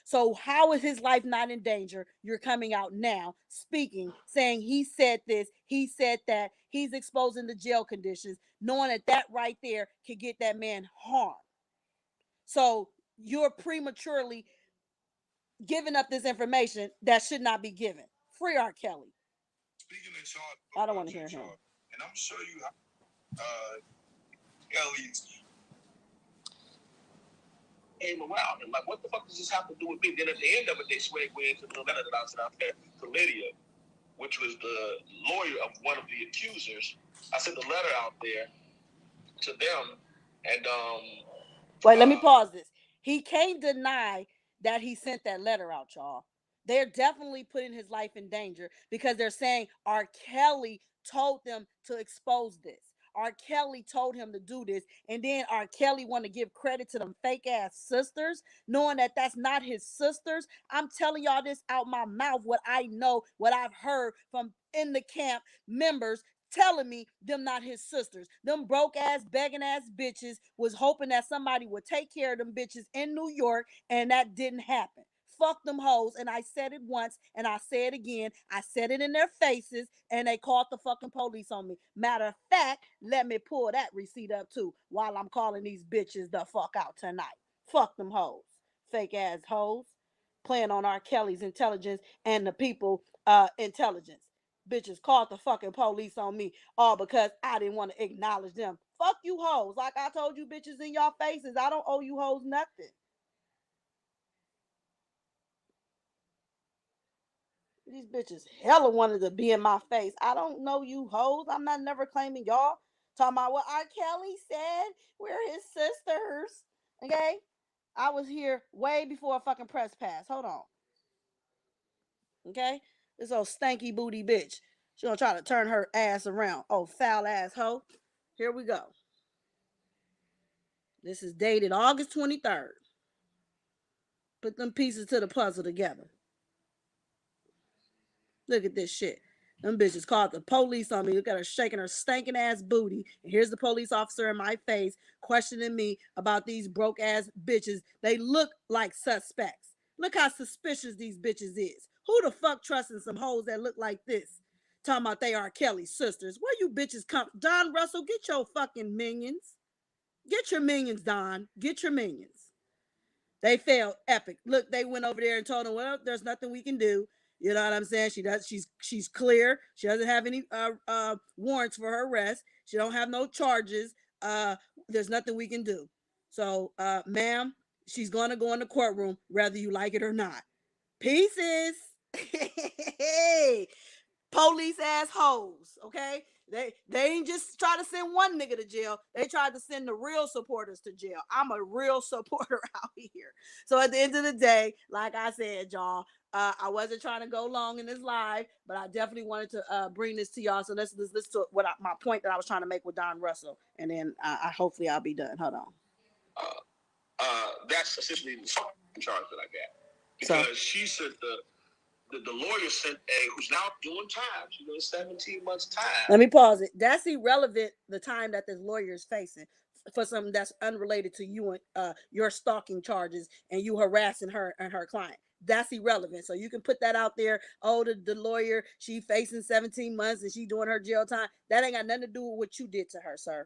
So, how is his life not in danger? You're coming out now, speaking, saying he said this, he said that, he's exposing the jail conditions, knowing that that right there could get that man harmed. So, you're prematurely giving up this information that should not be given. Free R. Kelly. Speaking in charge, I don't want to hear him. and I'm sure you Kelly's came around and like, what the fuck does this have to do with me? Then at the end of it, they swayed way into the letter that I sent out there to Lydia, which was the lawyer of one of the accusers. I sent the letter out there to them, and wait, let me pause this. He can't deny that he sent that letter out, y'all. They're definitely putting his life in danger because they're saying R. Kelly told them to expose this. R. Kelly told him to do this, and then R. Kelly want to give credit to them fake ass sisters, knowing that that's not his sisters. I'm telling y'all this out my mouth, what I know, what I've heard from in the camp members telling me them not his sisters. Them broke ass, begging ass bitches was hoping that somebody would take care of them bitches in New York, and that didn't happen. Fuck them hoes. And I said it once and I say it again. I said it in their faces and they called the fucking police on me. Matter of fact, let me pull that receipt up too while I'm calling these bitches the fuck out tonight. Fuck them hoes. Fake ass hoes. Playing on R. Kelly's intelligence and the people intelligence. Bitches called the fucking police on me all because I didn't want to acknowledge them. Fuck you hoes. Like I told you bitches in y'all faces, I don't owe you hoes nothing. These bitches hella wanted to be in my face. I don't know you hoes. I'm not never claiming y'all. Talking about what R. Kelly said. We're his sisters. Okay? I was here way before a fucking press pass. Hold on. Okay? This old stanky booty bitch. She gonna try to turn her ass around. Oh, foul ass hoe. Here we go. This is dated August 23rd. Put them pieces to the puzzle together. Look at this shit. Them bitches called the police on me. Look at her shaking her stinking ass booty. And here's the police officer in my face questioning me about these broke ass bitches. They look like suspects. Look how suspicious these bitches is. Who the fuck trusting some hoes that look like this? Talking about they are Kelly's sisters. Where you bitches come? Don Russell, get your fucking minions. Get your minions, Don. Get your minions. They failed epic. Look, they went over there and told them, well, there's nothing we can do. You know what I'm saying? She's clear. She doesn't have any warrants for her arrest. She don't have no charges. There's nothing we can do. So, ma'am, she's gonna go in the courtroom, whether you like it or not. Pieces. Hey, police ass hoes, okay? They ain't just try to send one nigga to jail. They tried to send the real supporters to jail. I'm a real supporter out here. So at the end of the day, like I said, y'all, I wasn't trying to go long in this live, but I definitely wanted to bring this to y'all. So let's listen to my point that I was trying to make with Don Russell, and then I hopefully I'll be done. Hold on. That's essentially the charge that I got, because so, she said the lawyer sent who's now doing time. She's doing 17 months time. Let me pause it. That's irrelevant, the time that this lawyer is facing for something that's unrelated to you and your stalking charges and you harassing her and her client. That's irrelevant. So you can put that out there. Oh, the lawyer, she facing 17 months and she doing her jail time. That ain't got nothing to do with what you did to her, sir.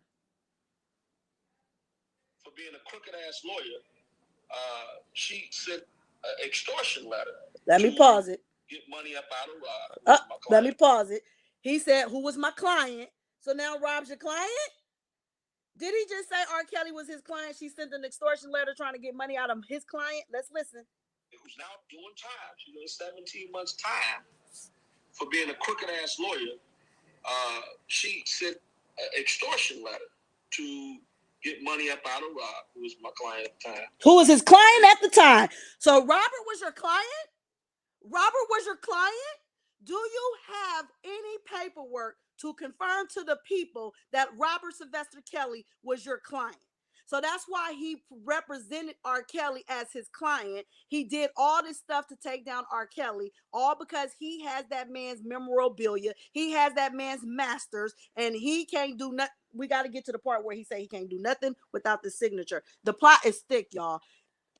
For being a crooked ass lawyer, she sent an extortion letter. Let me pause it. Get money up out of Rob. Let me pause it. He said, who was my client? So now Rob's your client? Did he just say R. Kelly was his client? She sent an extortion letter trying to get money out of his client? Let's listen. Who's now doing time. She's doing 17 months time for being a crooked ass lawyer. She sent an extortion letter to get money up out of Rob, who was my client at the time. Who was his client at the time? So Robert was your client? Robert was your client? Do you have any paperwork to confirm to the people that Robert Sylvester Kelly was your client? So that's why he represented R. Kelly as his client. He did all this stuff to take down R. Kelly, all because he has that man's memorabilia. He has that man's masters, and he can't do nothing. We got to get to the part where he say he can't do nothing without the signature. The plot is thick, y'all.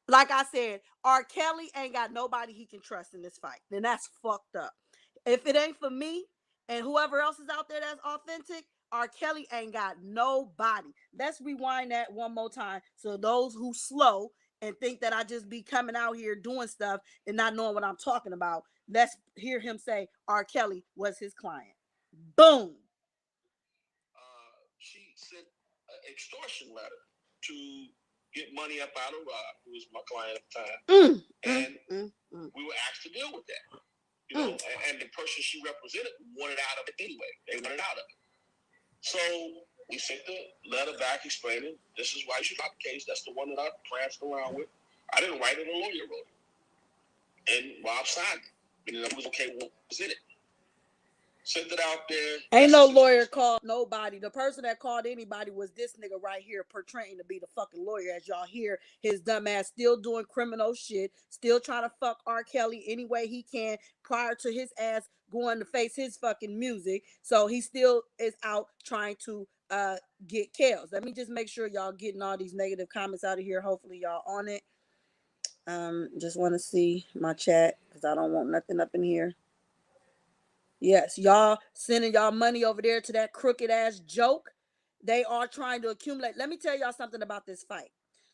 Like I said, R. Kelly ain't got nobody he can trust in this fight. Then that's fucked up. If it ain't for me and whoever else is out there that's authentic, R. Kelly ain't got nobody. Let's rewind that one more time. So those who slow and think that I just be coming out here doing stuff and not knowing what I'm talking about, let's hear him say R. Kelly was his client. Boom. She sent an extortion letter to get money up out of Rob, who was my client at the time. We were asked to deal with that. You know, and the person she represented wanted out of it anyway. They wanted out of it. So we sent the letter back explaining this is why she got the case. That's the one that I pranced around with. I didn't write it, a lawyer wrote it. And Rob signed it. And I was okay with what was in it. Sent it out there. Ain't no lawyer called nobody. The person that called anybody was this nigga right here, portraying to be the fucking lawyer. As y'all hear, his dumb ass still doing criminal shit, still trying to fuck R. Kelly any way he can prior to his ass going to face his fucking music. So he still is out trying to get kills. Let me just make sure y'all getting all these negative comments out of here. Hopefully y'all on it. Just want to see my chat because I don't want nothing up in here. Yes, y'all sending y'all money over there to that crooked ass joke. They are trying to accumulate. Let me tell y'all something about this fight.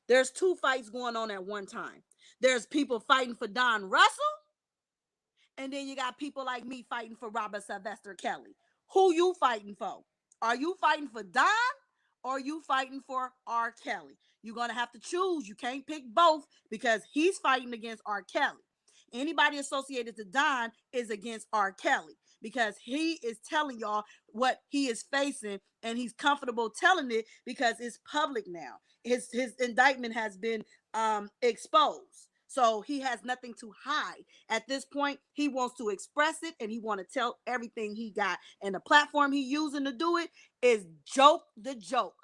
There's two fights going on at one time. There's people fighting for Don Russell, and then you got people like me fighting for Robert Sylvester Kelly. Who you fighting for? Are you fighting for Don or are you fighting for R. Kelly? You're going to have to choose. You can't pick both because he's fighting against R. Kelly. Anybody associated to Don is against R. Kelly because he is telling y'all what he is facing and he's comfortable telling it because it's public now. His indictment has been exposed. So he has nothing to hide. At this point, he wants to express it and he want to tell everything he got. And the platform he using to do it is Joke the Joke.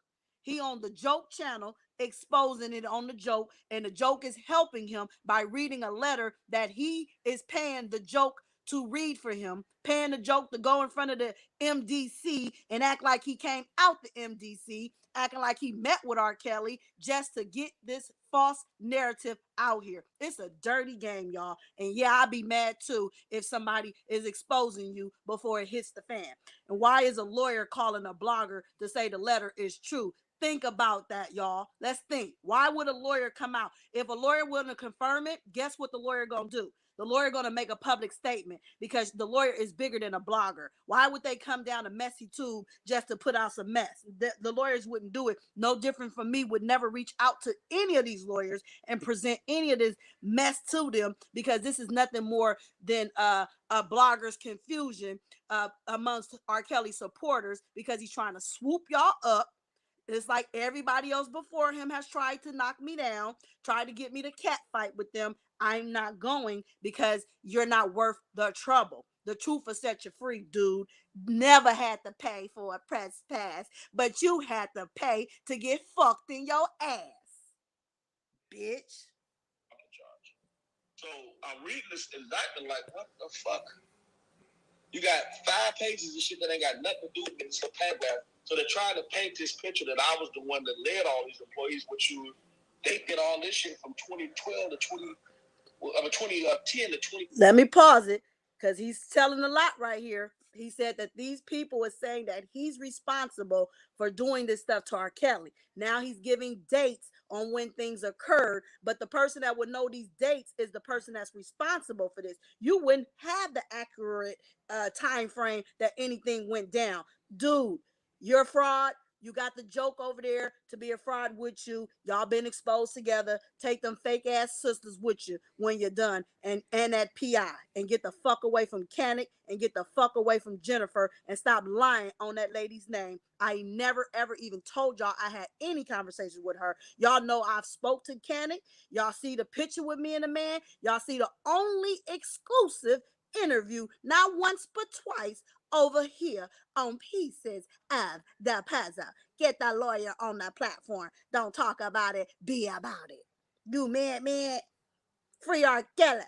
He on the Joke channel exposing it on the Joke, and the Joke is helping him by reading a letter that he is paying the Joke to read for him, paying the Joke to go in front of the MDC and act like he came out the MDC, acting like he met with R. Kelly just to get this false narrative out here. It's a dirty game, y'all. And yeah, I'd be mad too if somebody is exposing you before it hits the fan. And why is a lawyer calling a blogger to say the letter is true? Think about that, y'all. Let's think. Why would a lawyer come out? If a lawyer wouldn't confirm it, guess what the lawyer gonna do? The lawyer going to make a public statement because the lawyer is bigger than a blogger. Why would they come down a messy tube just to put out some mess? The lawyers wouldn't do it. No different from me, would never reach out to any of these lawyers and present any of this mess to them, because this is nothing more than a blogger's confusion amongst R. Kelly supporters, because he's trying to swoop y'all up. It's like everybody else before him has tried to knock me down, tried to get me to cat fight with them. I'm not going, because you're not worth the trouble. The truth will set you free, dude. Never had to pay for a press pass, but you had to pay to get fucked in your ass, bitch. So I'm reading this indictment like, what the fuck? You got 5 pages of shit that ain't got nothing to do with it. It's a paragraph. So they're trying to paint this picture that I was the one that led all these employees, which they did all this shit from 2012 to 2010 to 20. Let me pause it, because he's telling a lot right here. He said that these people are saying that he's responsible for doing this stuff to R. Kelly. Now he's giving dates on when things occurred, but the person that would know these dates is the person that's responsible for this. You wouldn't have the accurate time frame that anything went down. Dude, you're a fraud. You got the joke over there to be a fraud with you. Y'all been exposed together. Take them fake ass sisters with you when you're done, and that PI, and get the fuck away from Canick, and get the fuck away from Jennifer, and stop lying on that lady's name. I never ever even told y'all I had any conversations with her. Y'all know I've spoke to Canick. Y'all see the picture with me and the man. Y'all see the only exclusive interview, not once but twice, over here on Pieces of the Puzzle. Get the lawyer on the platform. Don't talk about it, be about it. You mad? Free R. Kelly.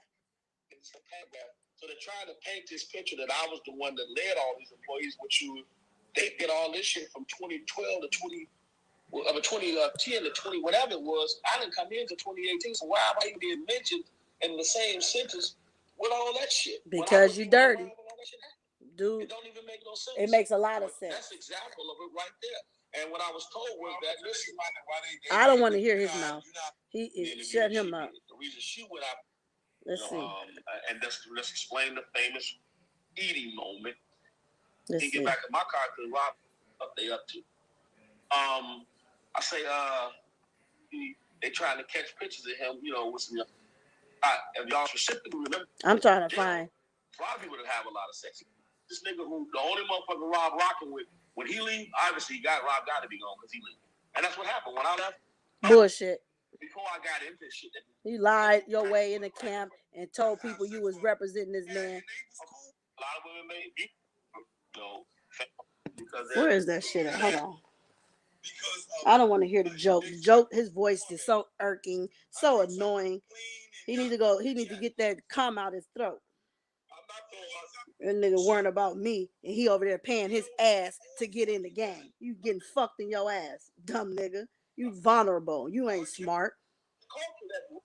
So they're trying to paint this picture that I was the one that led all these employees, which they did all this shit from 2012 to 2010 to 20, whatever it was. I didn't come in to 2018, so why am I even being mentioned in the same sentence with all that shit? Because you dirty. Dude, it don't even make no sense. It makes a lot of sense. That's example of it right there. And what I was told was that, listen, I don't want to hear his mouth. He shut him up. The reason she went out. Let's see. And let's explain the famous eating moment. Let's and see. Get back in my car to Rob what they up to. I say, they trying to catch pictures of him, with some. If y'all specifically remember, I'm trying to find. Rob people that have a lot of sex. This nigga who the only motherfucker Rob rocking with, when he leave, obviously Rob got to be gone because he leave. And that's what happened when I left. Bullshit. Before I got into this shit. You lied your way in the camp and told people you was representing this man. A lot of women made me, because where is that shit at? Hold on. I don't want to hear the joke. The joke, his voice is so irking, so annoying. He need to get that cum out his throat. That nigga worrying about me, and he over there paying his ass to get in the game. You getting fucked in your ass, dumb nigga. You vulnerable. You ain't smart.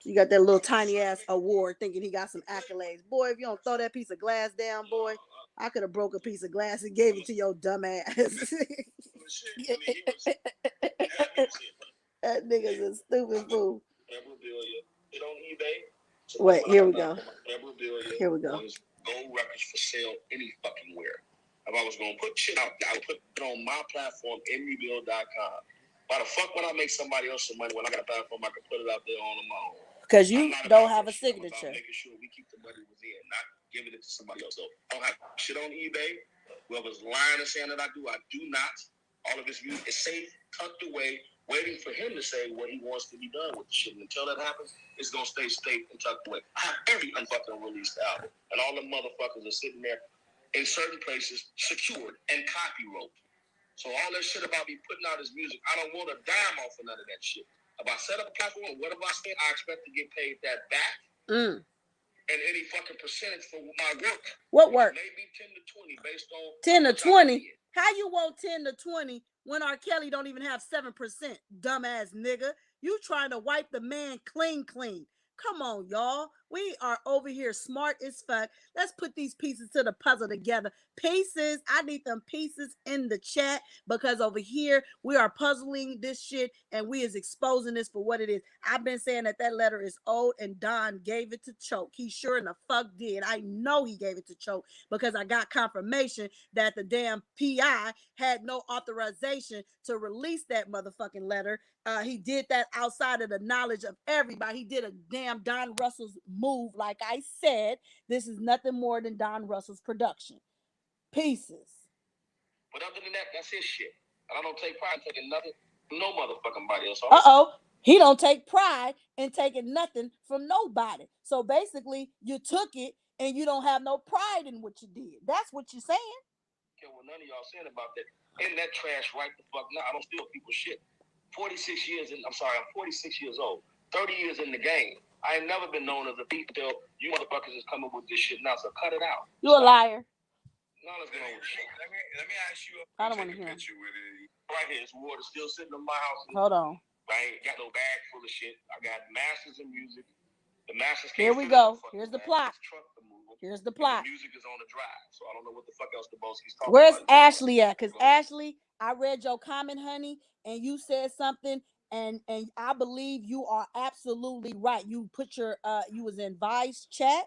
You got that little tiny ass award thinking he got some accolades. Boy, if you don't throw that piece of glass down, boy, I could have broke a piece of glass and gave it to your dumb ass. That nigga's a stupid fool. Wait, here we go. Here we go. Gold records for sale anywhere. If I was going to put shit out there, I would put it on my platform, mrebuild.com. Why the fuck would I make somebody else some money when I got a platform I can put it out there on my own? Because you don't have a signature. Making sure we keep the money within, not giving it to somebody else. So I don't have shit on eBay. Whoever's lying and saying that I do not. All of this music is safe, tucked away, waiting for him to say what he wants to be done with the shit. And until that happens, it's going to stay safe and tucked away. I have every unfucking released album. And all the motherfuckers are sitting there in certain places, secured and copyrighted. So all that shit about me putting out his music, I don't want a dime off of none of that shit. If I set up a platform, whatever I spend, I expect to get paid that back. And any fucking percentage for my work. What work? Maybe 10 to 20 based on 10 to 20. How you want 10 to 20 when R. Kelly don't even have 7%? Dumbass nigga. You trying to wipe the man clean. Come on, y'all. We are over here smart as fuck. Let's put these pieces to the puzzle together. Pieces. I need them pieces in the chat because over here we are puzzling this shit and we is exposing this for what it is. I've been saying that letter is old and Don gave it to Choke. He sure in the fuck did. I know he gave it to Choke because I got confirmation that the damn PI had no authorization to release that motherfucking letter. He did that outside of the knowledge of everybody. He did a damn Don Russell's move. Like I said, this is nothing more than Don Russell's production. Pieces. But other than that, that's his shit. And I don't take pride in taking nothing from no motherfucking body else. He don't take pride in taking nothing from nobody. So basically, you took it and you don't have no pride in what you did. That's what you're saying. Okay, well, none of y'all saying about that. In that trash right the fuck now. I don't steal people's shit. 46 years in, I'm 46 years old. 30 years in the game. I ain't never been known as a thief till you motherfuckers is coming with this shit now, so cut it out. You a liar. Now let's get on with shit. Let me ask you I don't want to hear. Picture with it. Right here, it's water still sitting in my house. Hold on. I ain't got no bag full of shit. I got masters in music. The masters. Here we go. Here's the plot. Here's the plot. The music is on the drive, so I don't know what the fuck else the Boski's talking Where's about. Where's Ashley at? Because Ashley, I read your comment, honey, and you said something, and I believe you are absolutely right. You put your you was in Vice chat.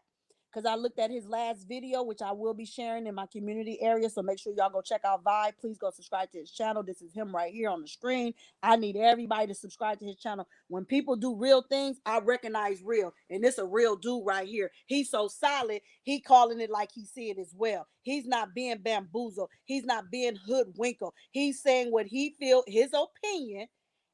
Because I looked at his last video, which I will be sharing in my community area. So make sure y'all go check out Vi. Please go subscribe to his channel. This is him right here on the screen. I need everybody to subscribe to his channel. When people do real things, I recognize real. And this a real dude right here. He's so solid. He calling it like he see it as well. He's not being bamboozled. He's not being hoodwinkle. He's saying what he feel, his opinion.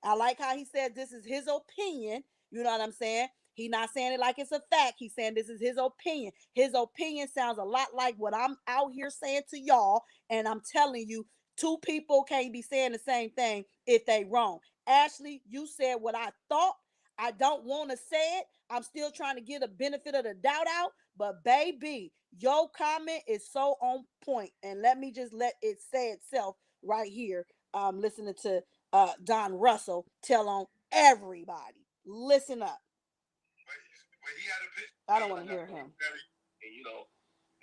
I like how he said this is his opinion. You know what I'm saying? He's not saying it like it's a fact. He's saying this is his opinion. His opinion sounds a lot like what I'm out here saying to y'all. And I'm telling you, two people can't be saying the same thing if they wrong. Ashley, you said what I thought. I don't want to say it. I'm still trying to get a benefit of the doubt out. But baby, your comment is so on point. And let me just let it say itself right here. Listening to Don Russell tell on everybody. Listen up. I don't want to hear him. And you know,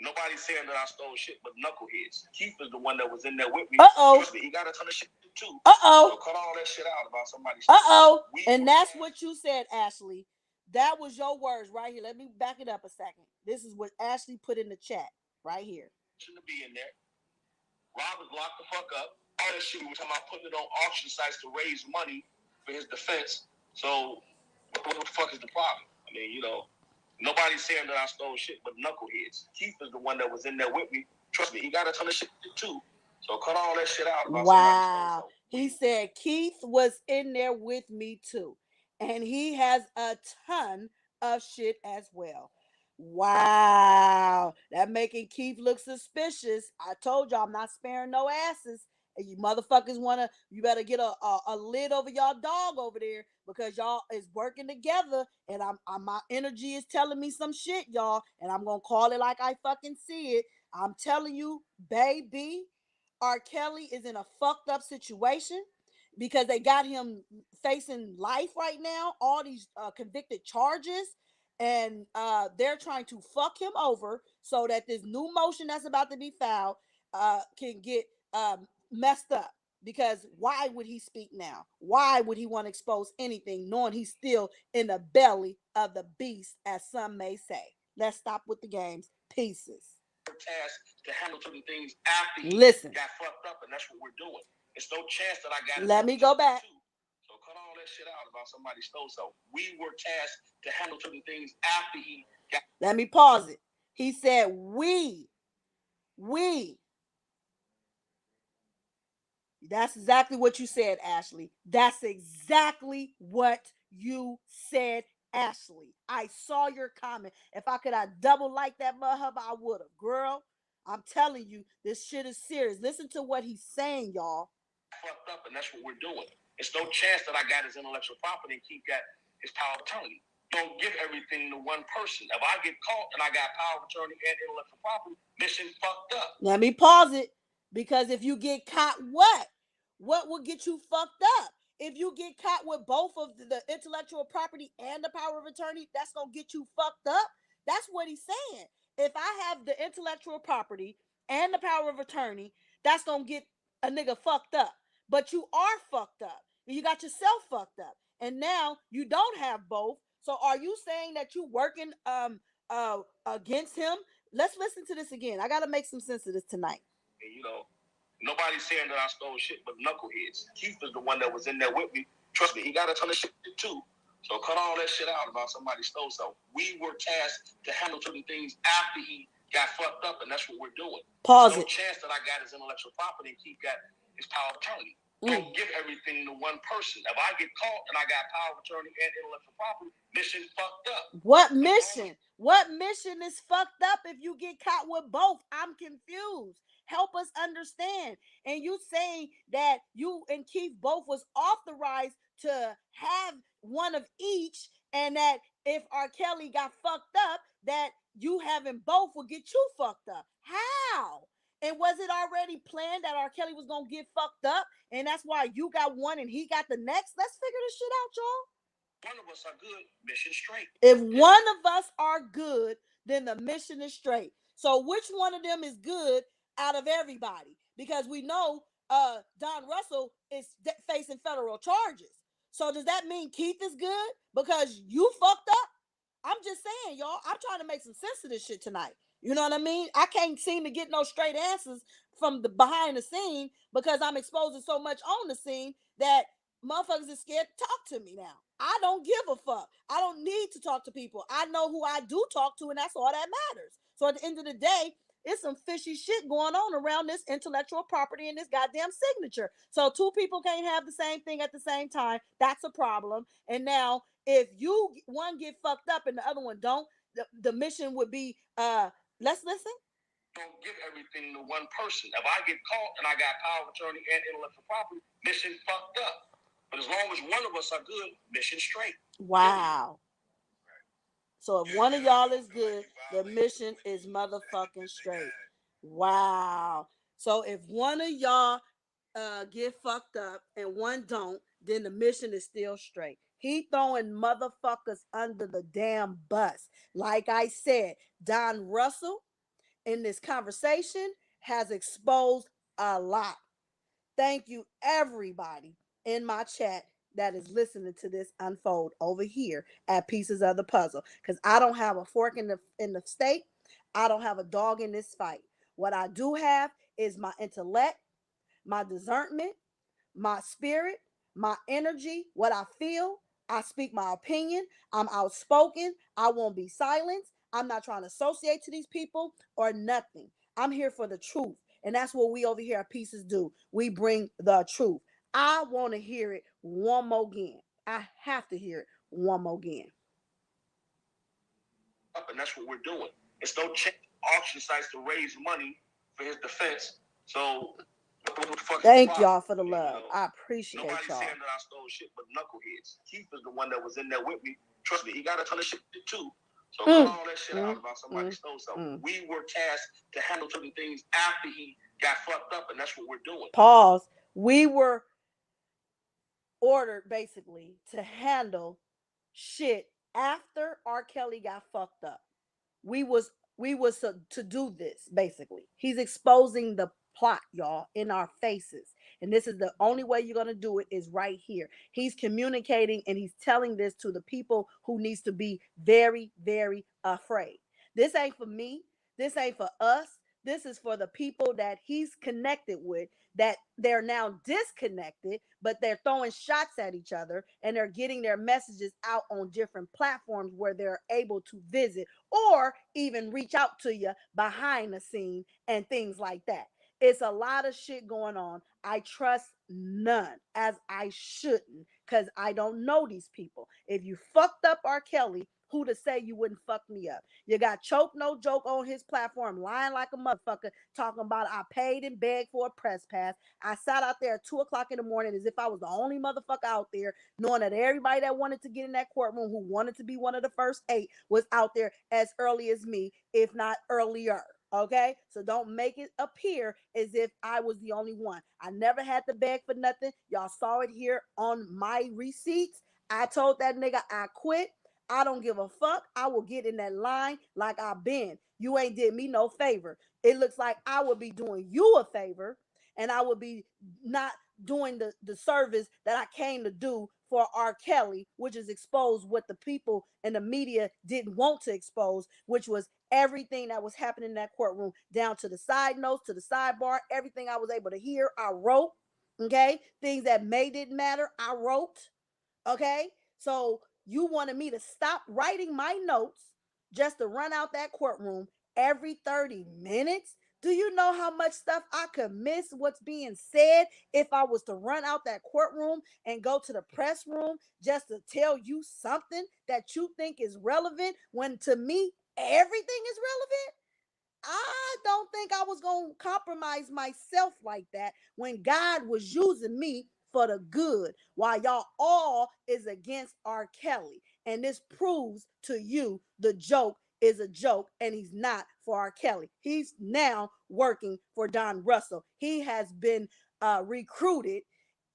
nobody's saying that I stole shit but knuckleheads. Keith is the one that was in there with me. Uh-oh. He got a ton of shit too. Uh-oh. So cut all that shit out about somebody. Uh-oh. And that's what you said, Ashley. That was your words right here. Let me back it up a second. This is what Ashley put in the chat right here. Shouldn't be in there. Rob was locked the fuck up. All that shit we were talking about putting it on auction sites to raise money for his defense. So what the fuck is the problem? I mean, you know, nobody's saying that I stole shit but knuckleheads. Keith is the one that was in there with me. Trust me, he got a ton of shit too. So cut all that shit out. Wow. He said Keith was in there with me too. And he has a ton of shit as well. Wow. That making Keith look suspicious. I told y'all I'm not sparing no asses. And you motherfuckers you better get a lid over y'all dog over there because y'all is working together and I'm my energy is telling me some shit, y'all, and I'm gonna call it like I fucking see it. I'm telling you, baby, R. Kelly is in a fucked up situation because they got him facing life right now, all these convicted charges, and they're trying to fuck him over so that this new motion that's about to be filed can get messed up. Because why would he speak now? Why would he want to expose anything knowing he's still in the belly of the beast, as some may say? Let's stop with the games. Pieces. Task to handle certain things after he got fucked up, and that's what we're doing. It's no chance that I got. Let me go back. So cut all that shit out about somebody stole something. We were tasked to handle certain things after he got. Let me pause it. He said we. That's exactly what you said, Ashley. That's exactly what you said, Ashley. I saw your comment. If I could have double liked that motherfucker, I would have. Girl, I'm telling you, this shit is serious. Listen to what he's saying, y'all. Fucked up, and that's what we're doing. It's no chance that I got his intellectual property and Keith got his power of attorney. Don't give everything to one person. If I get caught and I got power of attorney and intellectual property, mission fucked up. Let me pause it. Because if you get caught, what will get you fucked up? If you get caught with both of the intellectual property and the power of attorney, that's going to get you fucked up. That's what he's saying. If I have the intellectual property and the power of attorney, that's going to get a nigga fucked up. But you are fucked up. You got yourself fucked up. And now you don't have both. So are you saying that you working against him? Let's listen to this again. I got to make some sense of this tonight. And, nobody's saying that I stole shit but knuckleheads. Keith is the one that was in there with me. Trust me, he got a ton of shit too. So cut all that shit out about somebody stole something. We were tasked to handle certain things after he got fucked up, and that's what we're doing. Pause no it. chance that I got his intellectual property and Keith got his power of attorney. Don't give everything to one person. If I get caught and I got power of attorney and intellectual property, mission fucked up. What mission? What mission is fucked up if you get caught with both? I'm confused. Help us understand. And you saying that you and Keith both was authorized to have one of each, and that if R. Kelly got fucked up, that you having both will get you fucked up. How? And was it already planned that R. Kelly was gonna get fucked up, and that's why you got one and he got the next? Let's figure this shit out, y'all. One of us are good, mission straight. If one of us are good, then the mission is straight. So which one of them is good out of everybody? Because we know Don Russell is facing federal charges. So does that mean Keith is good because you fucked up? I'm just saying, y'all. I'm trying to make some sense of this shit tonight. You know what I mean? I can't seem to get no straight answers from the behind the scene because I'm exposing so much on the scene that motherfuckers is scared to talk to me now. I don't give a fuck. I don't need to talk to people. I know who I do talk to, and that's all that matters. So at the end of the day, it's some fishy shit going on around this intellectual property and this goddamn signature. So two people can't have the same thing at the same time. That's a problem. And now if you one get fucked up and the other one don't, the mission would be let's listen. Don't give everything to one person. If I get caught and I got power of attorney and intellectual property, mission fucked up. But as long as one of us are good, mission straight. Wow. So if one of y'all is good, the mission is motherfucking straight. Wow. So if one of y'all get fucked up and one don't, then the mission is still straight. He throwing motherfuckers under the damn bus. Like I said, Don Russell in this conversation has exposed a lot. Thank you, everybody in my chat that is listening to this unfold over here at Pieces of the Puzzle. Because I don't have a fork in the steak. I don't have a dog in this fight. What I do have is my intellect, my discernment, my spirit, my energy, what I feel. I speak my opinion. I'm outspoken. I won't be silenced. I'm not trying to associate to these people or nothing. I'm here for the truth. And that's what we over here at Pieces do. We bring the truth. I want to hear it one more again. I have to hear it one more again. And that's what we're doing. It's no auction sites to raise money for his defense. So thank y'all for the love. I appreciate y'all. Nobody's saying that I stole shit but knuckleheads. Keith is the one that was in there with me. Trust me, he got a ton of shit too. So cut all that shit out about somebody stole something. We were tasked to handle certain things after he got fucked up, and that's what we're doing. Pause. We were ordered basically to handle shit after R. Kelly got fucked up. We was to do this basically. He's exposing the plot, y'all, in our faces. And this is the only way you're going to do it is right here. He's communicating and he's telling this to the people who needs to be very, very afraid. This ain't for me. This ain't for us. This is for the people that he's connected with, that they're now disconnected, but they're throwing shots at each other and they're getting their messages out on different platforms where they're able to visit or even reach out to you behind the scene and things like that. It's a lot of shit going on. I trust none, as I shouldn't, because I don't know these people. If you fucked up R. Kelly, who to say you wouldn't fuck me up? You got Choke No Joke on his platform, lying like a motherfucker, talking about I paid and begged for a press pass. I sat out there at 2:00 in the morning as if I was the only motherfucker out there, knowing that everybody that wanted to get in that courtroom, who wanted to be one of the first 8, was out there as early as me, if not earlier. Okay, so don't make it appear as if I was the only one. I never had to beg for nothing. Y'all saw it here on my receipts. I told that nigga I quit. I don't give a fuck. I will get in that line like I've been. You ain't did me no favor. It looks like I would be doing you a favor, and I would be not doing the service that I came to do for R. Kelly, which is expose what the people and the media didn't want to expose, which was everything that was happening in that courtroom, down to the side notes, to the sidebar, everything I was able to hear, I wrote. Okay, things that didn't matter, I wrote. Okay, so you wanted me to stop writing my notes just to run out that courtroom every 30 minutes? Do you know how much stuff I could miss what's being said if I was to run out that courtroom and go to the press room just to tell you something that you think is relevant when to me everything is relevant? I don't think I was going to compromise myself like that when God was using me for the good, while y'all all is against R. Kelly. And this proves to you the joke is a joke and he's not for R. Kelly. He's now working for Don Russell. He has been recruited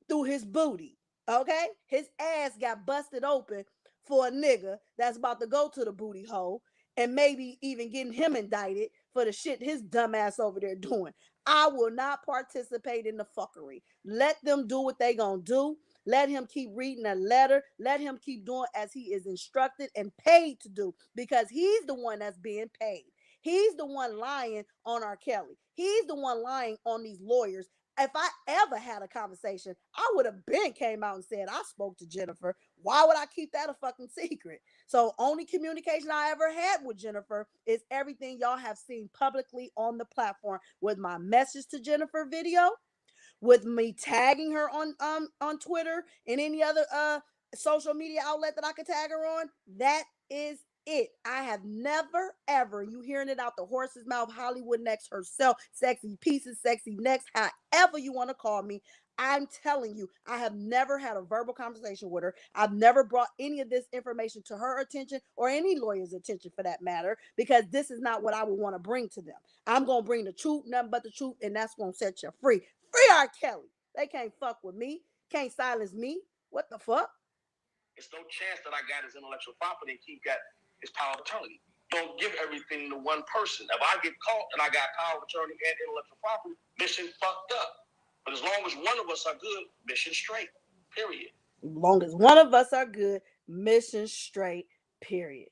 through his booty. Okay? His ass got busted open for a nigga that's about to go to the booty hole and maybe even getting him indicted for the shit his dumb ass over there doing. I will not participate in the fuckery. Let them do what they gonna do. Let him keep reading a letter. Let him keep doing as he is instructed and paid to do, because he's the one that's being paid. He's the one lying on R. Kelly. He's the one lying on these lawyers. If I ever had a conversation, I would have been came out and said I spoke to Jennifer. Why would I keep that a fucking secret? So only communication I ever had with Jennifer is everything y'all have seen publicly on the platform, with my message to Jennifer video, with me tagging her on Twitter and any other social media outlet that I could tag her on. That is it. I have never ever, you hearing it out the horse's mouth, Hollywood Next herself, sexy pieces, sexy next, however you want to call me. I'm telling you, I have never had a verbal conversation with her. I've never brought any of this information to her attention or any lawyer's attention for that matter, because this is not what I would want to bring to them. I'm going to bring the truth, nothing but the truth, and that's going to set you free. Free R. Kelly. They can't fuck with me. Can't silence me. What the fuck? It's no chance that I got his intellectual property and he got his power of attorney. Don't give everything to one person. If I get caught and I got power of attorney and intellectual property, mission fucked up. But as long as one of us are good, mission straight. Period. As long as one of us are good, mission straight. Period.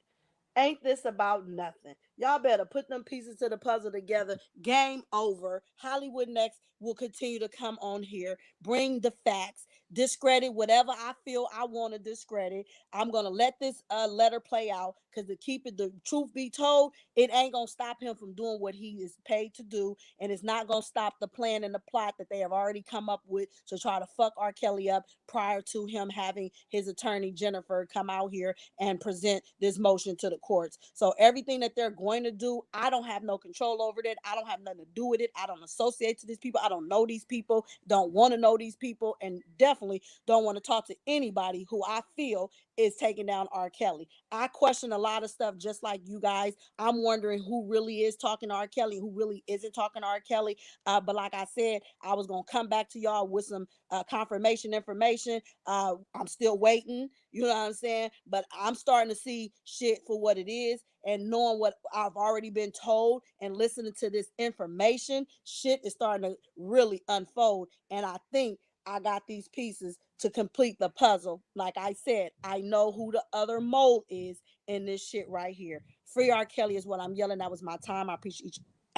Ain't this about nothing? Y'all better put them pieces to the puzzle together. Game over. Hollywood Next will continue to come on here, bring the facts, discredit whatever I feel I want to discredit. I'm gonna let this letter play out, because to keep it the truth be told, it ain't gonna stop him from doing what he is paid to do, and it's not gonna stop the plan and the plot that they have already come up with to try to fuck R. Kelly up prior to him having his attorney Jennifer come out here and present this motion to the courts. So everything that they're going to do, I don't have no control over that. I don't have nothing to do with it. I don't associate to these people. I don't know these people, don't want to know these people, and definitely don't want to talk to anybody who I feel is taking down R. Kelly. I question a lot of stuff just like you guys. I'm wondering who really is talking to R. Kelly, who really isn't talking to R. Kelly. But like I said, I was going to come back to y'all with some confirmation information. I'm still waiting, you know what I'm saying? But I'm starting to see shit for what it is, and knowing what I've already been told and listening to this information, shit is starting to really unfold. And I think I got these pieces to complete the puzzle. Like I said, I know who the other mole is in this shit right here. Free R. Kelly is what I'm yelling. That was my time. I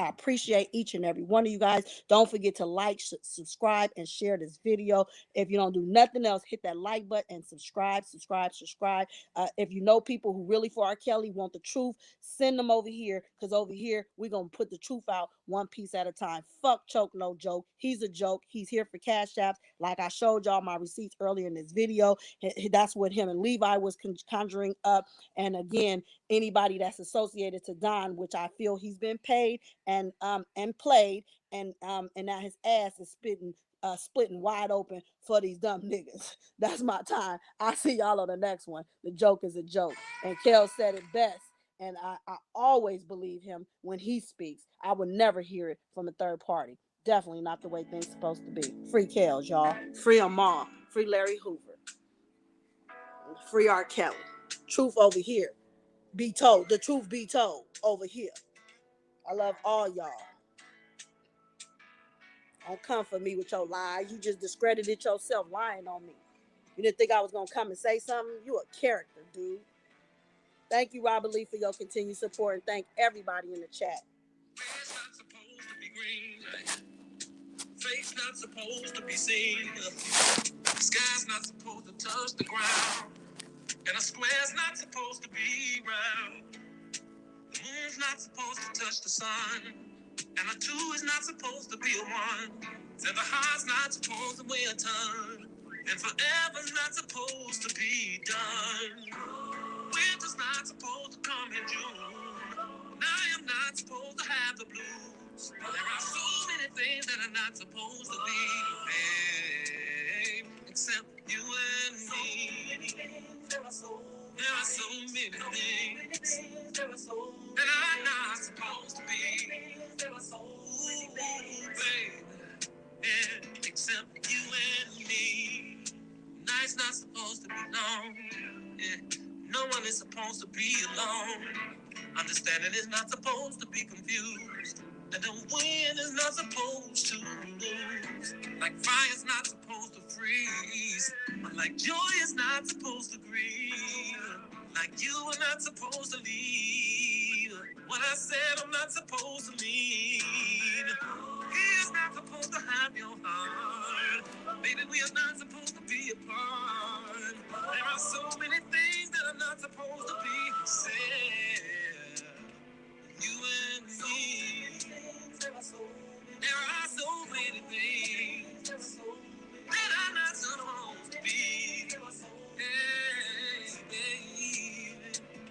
appreciate each and every one of you guys. Don't forget to like, subscribe, and share this video. If you don't do nothing else, hit that like button and subscribe. If you know people who really for R. Kelly want the truth, send them over here, because over here we're going to put the truth out one piece at a time. Fuck Choke No Joke. He's a joke. He's here for cash apps. Like I showed y'all my receipts earlier in this video. That's what him and Levi was conjuring up. And again, anybody that's associated to Don, which I feel he's been paid and played, and now his ass is splitting wide open for these dumb niggas. That's my time. I'll see y'all on the next one. The joke is a joke. And Kel said it best. And I always believe him when he speaks. I would never hear it from a third party. Definitely not the way things supposed to be. Free Kels, y'all. Free Amar. Free Larry Hoover. Free R. Kelly. Truth over here. Be told. The truth be told over here. I love all y'all. Don't come for me with your lies. You just discredited yourself lying on me. You didn't think I was going to come and say something? You a character, dude. Thank you, Robert Lee, for your continued support, and thank everybody in the chat. Face not supposed to be green. Face not supposed to be seen. The sky's not supposed to touch the ground. And a square's not supposed to be round. The moon's not supposed to touch the sun. And a two is not supposed to be a one. And the heart's not supposed to weigh a ton. And forever's not supposed to be done. Winter's not supposed to come in June. And I am not supposed to have the blues. There are so many things that are not supposed to be, babe, except you and me. There are so many things that I'm not supposed to be. Ooh, babe, yeah, except you and me. Night's not supposed to be long. Yeah. No one is supposed to be alone. Understanding is not supposed to be confused. And the wind is not supposed to lose. Like fire's not supposed to freeze. Like joy is not supposed to grieve. Like you are not supposed to lead. What I said I'm not supposed to lead. He is not supposed to have your heart. Baby, we are not supposed to be apart. There are so many things that are not supposed to be said. You and me. There are so many things that are not supposed to be. Hey, baby.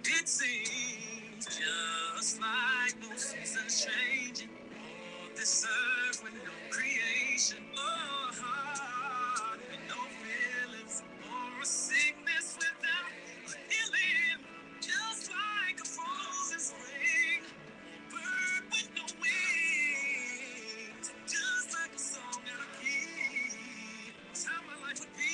It seems just like no seasons changing. On this earth with no creation, or heart with no feelings, or a sickness without a healing. Just like a frozen spring, bird with no wings. Just like a song out of key. That's how my life would be.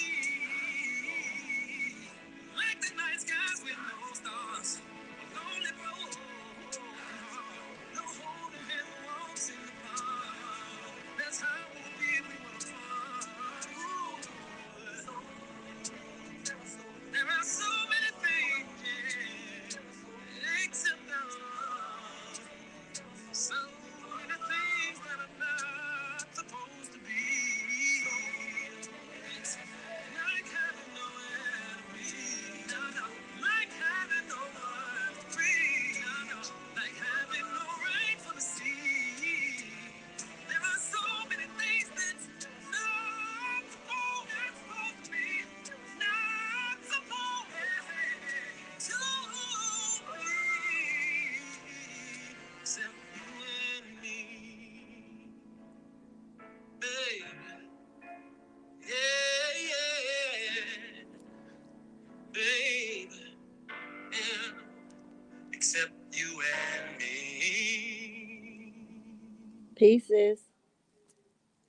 Like the night skies with no stars. A lonely road. No holding hand walks in the park. That's how it would be if we were apart. Ooh. There are so many things, yeah, except love. So many things that are not supposed to be. Like having nowhere to be. Like having no one to free. Like having no rain for the sea. There are so many things that's not supposed to be. Not supposed to be. Except you and me. Baby. Yeah, yeah, baby, yeah, except you and me. Pieces.